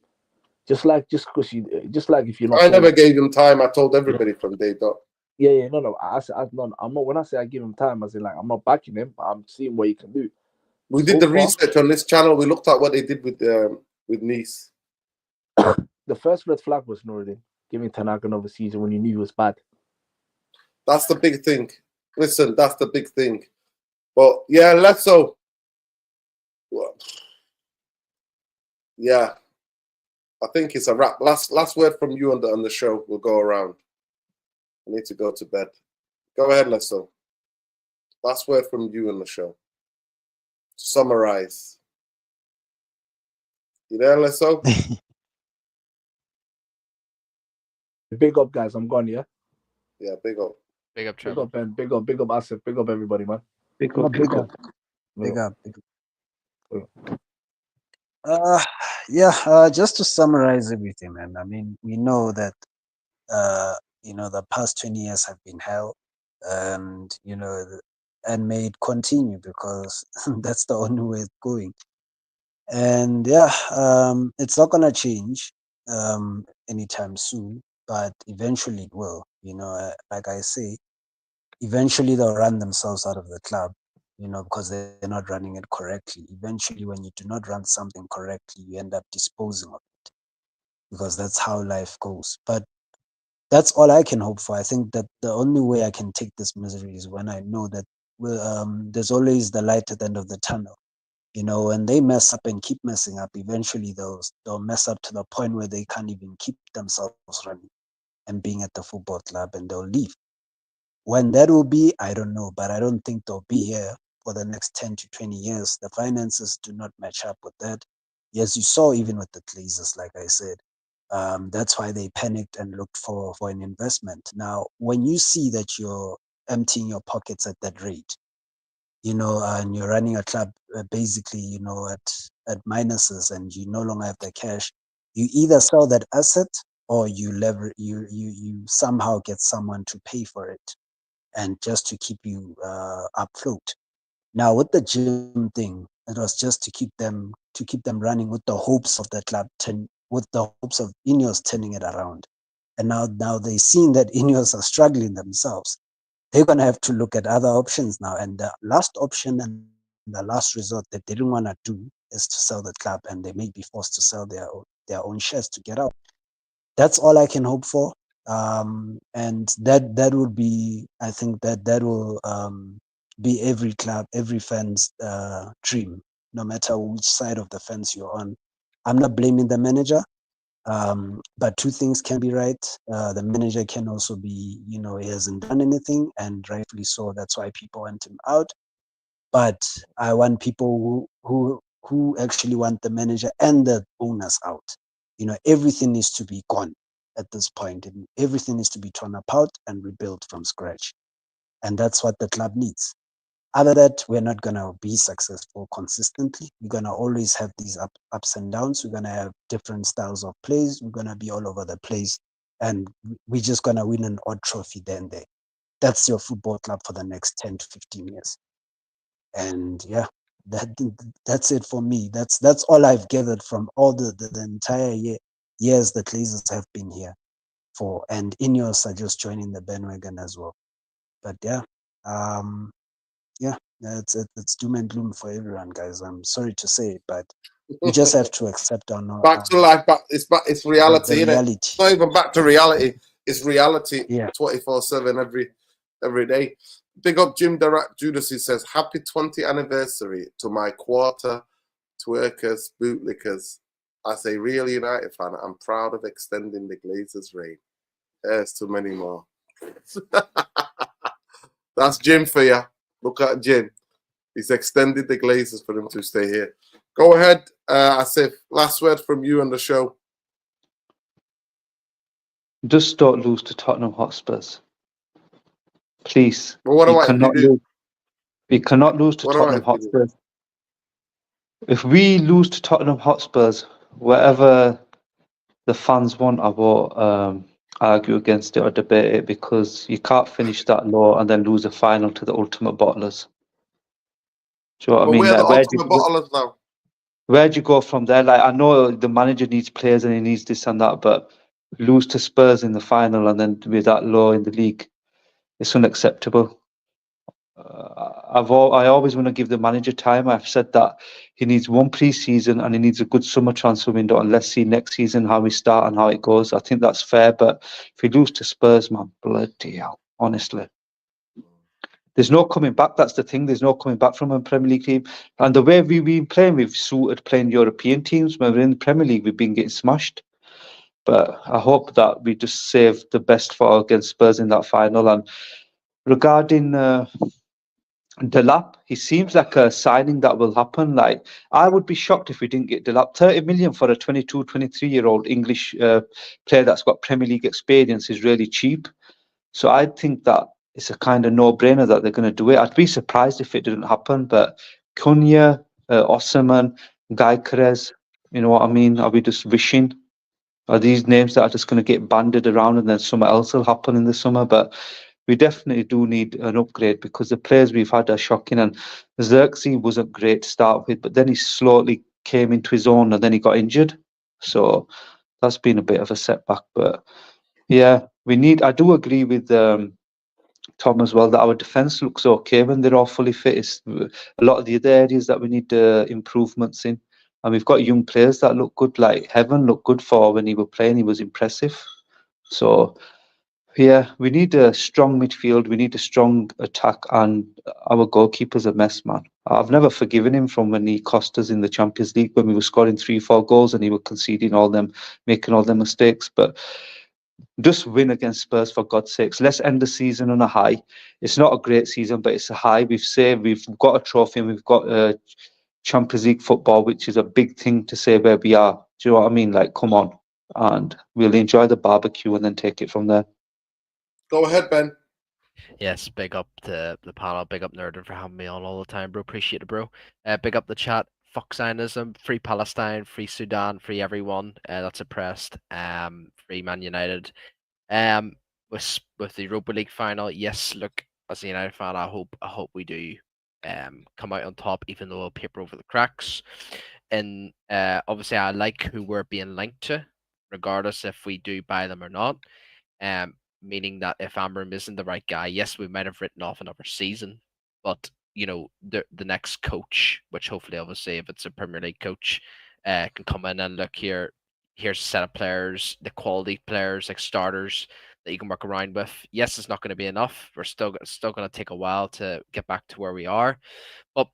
S7: Just like if you're not.
S1: I never gave him time. I told everybody from day dot.
S7: Yeah, no. No, I'm not. When I say I give him time, I say like I'm not backing him, but I'm seeing what he can do.
S1: We did the research on this channel. We looked at what they did with Nice.
S7: The first red flag was Nuruddin giving Ten Hag another season when you knew he was bad.
S1: That's the big thing. Listen, that's the big thing. But yeah, let's so. Yeah, I think it's a wrap. Last word from you on the show. We'll go around. I need to go to bed. Go ahead, Lesso. Last word from you on the show. Summarize. You there, Lesso?
S7: Big up, guys. I'm gone, yeah?
S1: Yeah, big up.
S4: Big up,
S7: Big
S4: Trevor.
S7: up, Ben. Big up, Asif. Big up, everybody, man.
S6: Big up.
S5: Big up. Just to summarize everything, man. I mean, we know that the past 20 years have been hell, and and may it continue because that's the only way it's going. And it's not gonna change anytime soon, but eventually it will. Like I say, eventually they'll run themselves out of the club. Because they're not running it correctly. Eventually, when you do not run something correctly, you end up disposing of it, because that's how life goes. But that's all I can hope for. I think that the only way I can take this misery is when I know that there's always the light at the end of the tunnel. When they mess up and keep messing up, eventually they'll mess up to the point where they can't even keep themselves running and being at the football club, and they'll leave. When that will be, I don't know, but I don't think they'll be here for the next 10 to 20 years. The finances do not match up with that. Yes, you saw even with the Glazers, like I said. That's why they panicked and looked for an investment. Now, when you see that you're emptying your pockets at that rate, and you're running a club basically, at minuses, and you no longer have the cash, you either sell that asset or you somehow get someone to pay for it, and just to keep you afloat. Now, with the gym thing, it was just to keep them running with the hopes of the club, with the hopes of INEOS turning it around. And now they've seen that INEOS are struggling themselves. They're going to have to look at other options now. And the last option and the last resort that they didn't want to do is to sell the club, and they may be forced to sell their own shares to get out. That's all I can hope for. And that would be, I think that will be every club, every fan's dream, no matter which side of the fence you're on. I'm not blaming the manager, but two things can be right. The manager can also be, he hasn't done anything, and rightfully so. That's why people want him out. But I want people who actually want the manager and the owners out. Everything needs to be gone at this point, and everything needs to be torn apart and rebuilt from scratch. And that's what the club needs. Other than that, we're not going to be successful consistently. We're going to always have these ups and downs. We're going to have different styles of plays. We're going to be all over the place. And we're just going to win an odd trophy then and there. That's your football club for the next 10 to 15 years. And that's it for me. That's all I've gathered from all the entire years the Glazers have been here for. And INEOS are just joining the bandwagon as well. But it's doom and gloom for everyone, guys. I'm sorry to say it, but we just have to accept or not.
S1: Back to life, it's reality,
S5: the
S1: isn't
S5: reality.
S1: it? It's not even back to reality. It's reality.
S5: Yeah.
S1: 24/7 every day. Big up Jim Darak Judas. He says, happy 20th anniversary to my quarter twerkers, bootlickers. As a real United fan, I'm proud of extending the Glazers' reign. There's too many more. That's Jim for you. Look at Jim. He's extended the Glazers for them to stay here. Go ahead, Asif. Last word from you on the show.
S6: Just don't lose to Tottenham Hotspurs. Please.
S1: Well, what about if you do?
S6: Lose. We cannot lose to
S1: What
S6: Tottenham
S1: about if you do?
S6: Hotspurs. If we lose to Tottenham Hotspurs, whatever the fans want, I won't argue against it or debate it, because you can't finish that low and then lose a final to the ultimate bottlers. Do you know what I
S1: But
S6: mean?
S1: we're the
S6: Like,
S1: ultimate bottlers now.
S6: where'd you go from there? Like, I know the manager needs players and he needs this and that, but lose to Spurs in the final and then to be that low in the league, it's unacceptable. I always want to give the manager time. I've said that he needs one pre-season and he needs a good summer transfer window, and let's see next season how we start and how it goes. I think that's fair, but if we lose to Spurs, man, bloody hell, honestly. There's no coming back. That's the thing. There's no coming back from a Premier League team. And the way we've been playing, we've suited playing European teams. When we're in the Premier League, we've been getting smashed. But I hope that we just save the best for against Spurs in that final. And regarding Delap, he seems like a signing that will happen. Like, I would be shocked if we didn't get Delap. 30 million for a 22, 23-year-old English player that's got Premier League experience is really cheap. So I think that it's a kind of no-brainer that they're going to do it. I'd be surprised if it didn't happen. But Cunha, Osman, Gyökeres, you know what I mean? Are we just wishing? Are these names that are just going to get banded around and then something else will happen in the summer? But we definitely do need an upgrade, because the players we've had are shocking. And Xerxes wasn't great to start with, but then he slowly came into his own and then he got injured. So that's been a bit of a setback. But yeah, I do agree with Tom as well, that our defence looks okay when they're all fully fit. It's a lot of the other areas that we need improvements in. And we've got young players that look good, like Heaven looked good for when he was playing. He was impressive. So yeah, we need a strong midfield. We need a strong attack, and our goalkeeper's a mess, man. I've never forgiven him from when he cost us in the Champions League, when we were scoring 3-4 goals and he was conceding all them, making all them mistakes. But just win against Spurs, for God's sakes. Let's end the season on a high. It's not a great season, but it's a high. We've got a trophy and we've got Champions League football, which is a big thing to say where we are. Do you know what I mean? Like, come on. And we'll enjoy the barbecue and then take it from there.
S1: Go ahead, Ben.
S4: Yes, big up to the panel, big up Nerdin for having me on all the time, bro. Appreciate it, bro. Big up the chat. Fuck Zionism, free Palestine, free Sudan, free everyone that's oppressed. Free Man United. With the Europa League final, yes. Look, as a United fan, I hope we do come out on top, even though we'll paper over the cracks. And obviously, I like who we're being linked to, regardless if we do buy them or not. Meaning that if Amram isn't the right guy, yes, we might have written off another season, but you know, the next coach, which hopefully, obviously, if it's a Premier League coach, can come in and look here. Here's a set of players, the quality players, like starters that you can work around with. Yes, it's not going to be enough. We're still going to take a while to get back to where we are. But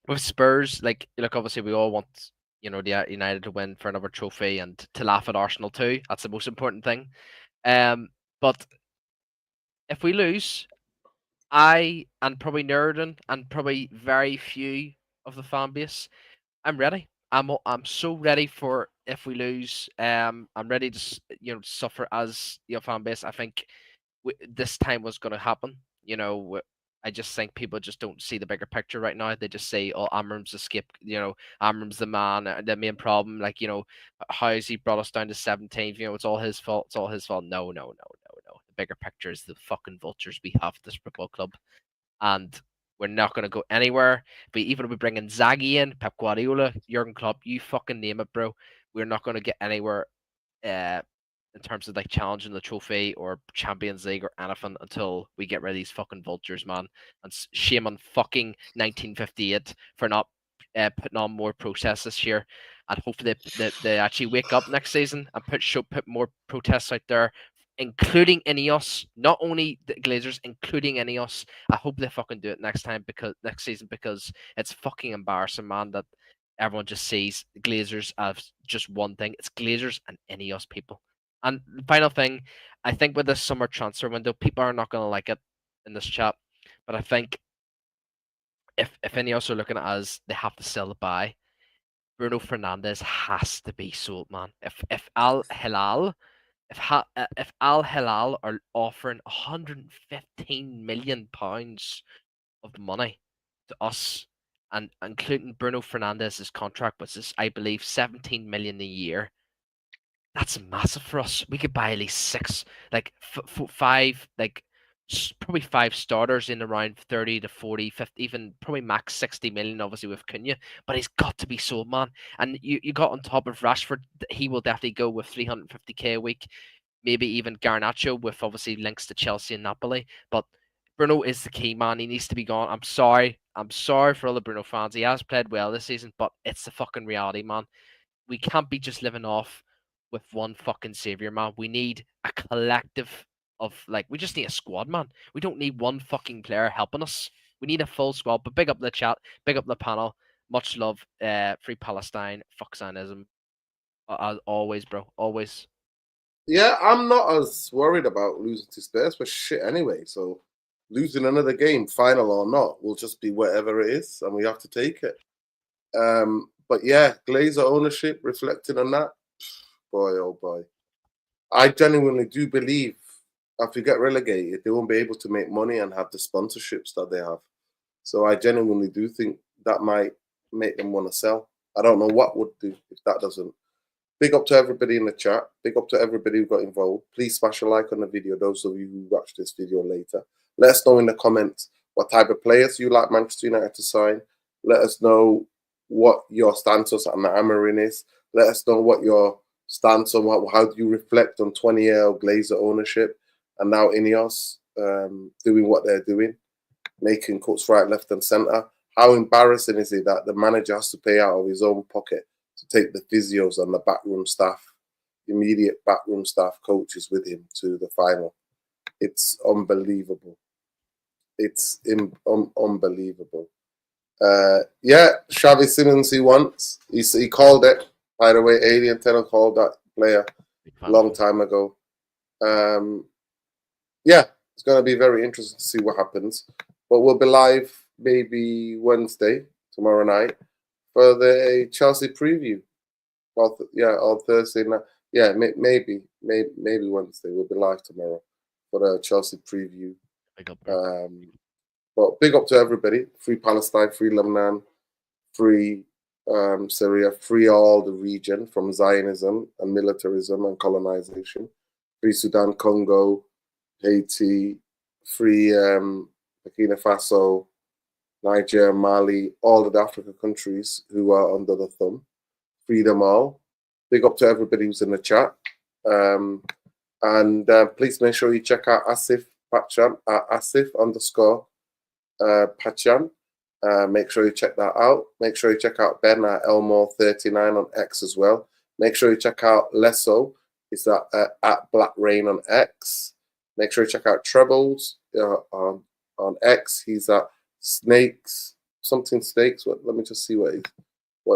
S4: with Spurs, like, look, obviously, we all want, you know, the United to win for another trophy and to laugh at Arsenal too. That's the most important thing. But if we lose, I and probably Nerdin and probably very few of the fan base, I'm ready. I'm so ready for if we lose. I'm ready to suffer as your fan base. I think this time was going to happen. You know, I just think people just don't see the bigger picture right now. They just say, "Oh, Amram's escape." You know, Amram's the man, the main problem. Like, you know, how has he brought us down to 17th? You know, it's all his fault. It's all his fault. No. The bigger picture is the fucking vultures we have at this football club, and we're not going to go anywhere. But even if we bring in Zaggy in, Pep Guardiola, Jurgen Klopp, you fucking name it, bro, we're not going to get anywhere in terms of like challenging the trophy or Champions League or anything until we get rid of these fucking vultures, man. And shame on fucking 1958 for not putting on more protests this year. And hopefully they actually wake up next season and put more protests out there including INEOS, not only the Glazers, including INEOS. I hope they fucking do it next season because it's fucking embarrassing, man, that everyone just sees the Glazers as just one thing. It's Glazers and INEOS, people. And the final thing, I think with this summer transfer window, people are not going to like it in this chat, but I think if INEOS are looking at us, they have to sell the buy. Bruno Fernandes has to be sold, man. If Al Hilal are offering 115 million pounds of money to us, and including Bruno Fernandes's contract, which is I believe 17 million a year, that's massive for us. We could buy at least six, like five, like probably five starters in around 30 to 40, 50, even probably max 60 million, obviously with Cunha, but he's got to be sold, man. And you got on top of Rashford, he will definitely go with 350k a week, maybe even Garnacho with obviously links to Chelsea and Napoli. But Bruno is the key, man. He needs to be gone. I'm sorry for all the Bruno fans. He has played well this season, but it's the fucking reality, man. We can't be just living off with one fucking savior, man. We need a collective of, like, we just need a squad, man. We don't need one fucking player helping us. We need a full squad. But big up the chat, big up the panel. Much love. Free Palestine. Fuck Zionism. As always, bro. Always.
S1: Yeah, I'm not as worried about losing to Spurs for shit anyway. So losing another game, final or not, will just be whatever it is, and we have to take it. But yeah, Glazer ownership reflecting on that. Boy, oh boy. I genuinely do believe if you get relegated, they won't be able to make money and have the sponsorships that they have. So I genuinely do think that might make them want to sell. I don't know what would do if that doesn't. Big up to everybody in the chat. Big up to everybody who got involved. Please smash a like on the video, those of you who watch this video later. Let us know in the comments what type of players you like Manchester United to sign. Let us know what your stance on the Amorim is. Let us know what your stance on how do you reflect on 20-year Glazer ownership and now INEOS doing what they're doing, making cuts right, left and centre. How embarrassing is it that the manager has to pay out of his own pocket to take the physios and the backroom staff, immediate backroom staff coaches with him to the final? It's unbelievable. It's unbelievable. Yeah, Xavi Simons he wants. He called it, by the way. Alien Tenor called that player a long time ago. Yeah, it's going to be very interesting to see what happens. But we'll be live maybe Wednesday, tomorrow night, for the Chelsea preview. On Thursday night. Yeah, maybe Wednesday. We'll be live tomorrow for the Chelsea preview. But big up to everybody. Free Palestine, free Lebanon, free Syria, free all the region from Zionism and militarism and colonization. Free Sudan, Congo, Haiti, free Burkina Faso, Niger, Mali, all of the African countries who are under the thumb. Free them all. Big up to everybody who's in the chat. And please make sure you check out Asif Pacham, Asif_ Pacham. Make sure you check that out. Make sure you check out Ben at Elmore39 on X as well. Make sure you check out Lesso. It's at Black Rain on X. Make sure you check out Trebles on X. He's at Snakes, something Snakes. Let me just see what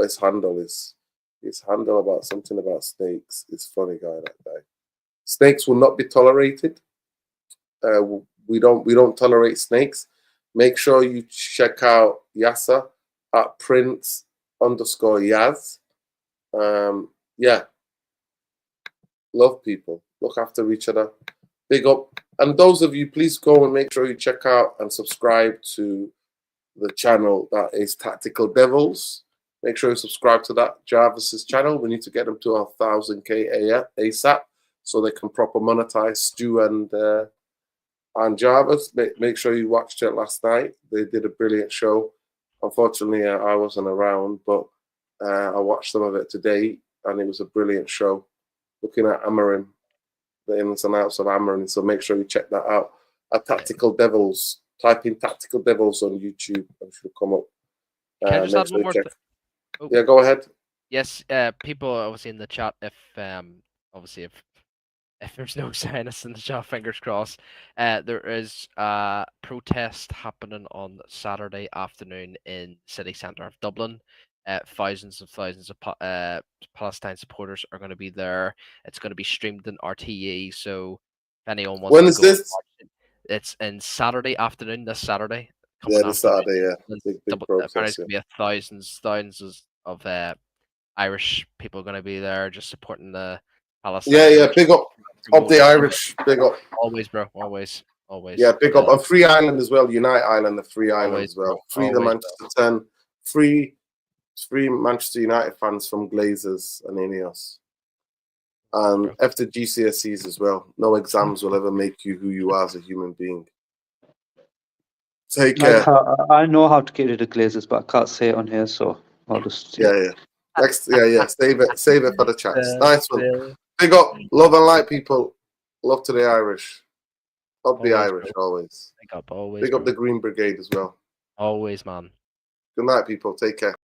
S1: his handle is. His handle about something about snakes. It's funny guy, that guy. Snakes will not be tolerated. We don't tolerate snakes. Make sure you check out Yasser at Prince_Yaz. Yeah. Love people. Look after each other. Big up. And those of you, please go and make sure you check out and subscribe to the channel that is Tactical Devils. Make sure you subscribe to that Jarvis's channel. We need to get them to 1,000k ASAP so they can proper monetize Stu and Jarvis. Make sure you watched it last night. They did a brilliant show. Unfortunately, I wasn't around, but I watched some of it today, and it was a brilliant show. Looking at Amorim, the ins and outs of Amorim. So make sure you check that out. At Tactical Devils. Type in Tactical Devils on YouTube and it should come up.
S4: Can I just add one more thing?
S1: Oh. Yeah, go ahead.
S4: Yes, people obviously in the chat, if if there's no sinus in the chat, fingers crossed. There is a protest happening on Saturday afternoon in city centre of Dublin. Thousands and thousands of Palestine supporters are going to be there. It's going to be streamed in RTE. So if anyone wants
S1: When
S4: to
S1: is
S4: go,
S1: this?
S4: it's in Saturday afternoon. This Saturday.
S1: Yeah,
S4: Coming
S1: this
S4: afternoon.
S1: Saturday, yeah. Big
S4: Apparently,
S1: protest,
S4: it's going to be thousands of Irish people going to be there just supporting the Palestine.
S1: Yeah. Big up the Irish. Big up.
S4: Always, bro. Always.
S1: Yeah, big up. And Free Ireland as well. Unite Ireland, the Free Ireland
S4: Always,
S1: as well.
S4: bro.
S1: Free the
S4: Always,
S1: Manchester 10. Free Manchester United fans from Glazers and INEOS. And
S4: Bro.
S1: after GCSEs as well. No exams will ever make you who you are as a human being. Take care.
S6: I know how to get rid of Glazers, but I can't say it on here, so I'll just
S1: Yeah. Next, Save it for the chats. Nice one. Big up, love and light, people. Love to the Irish. Up the
S4: Always,
S1: Irish,
S4: bro.
S1: always.
S4: Big up, always.
S1: Big up
S4: bro.
S1: the Green Brigade as well.
S4: Always, man.
S1: Good night, people. Take care.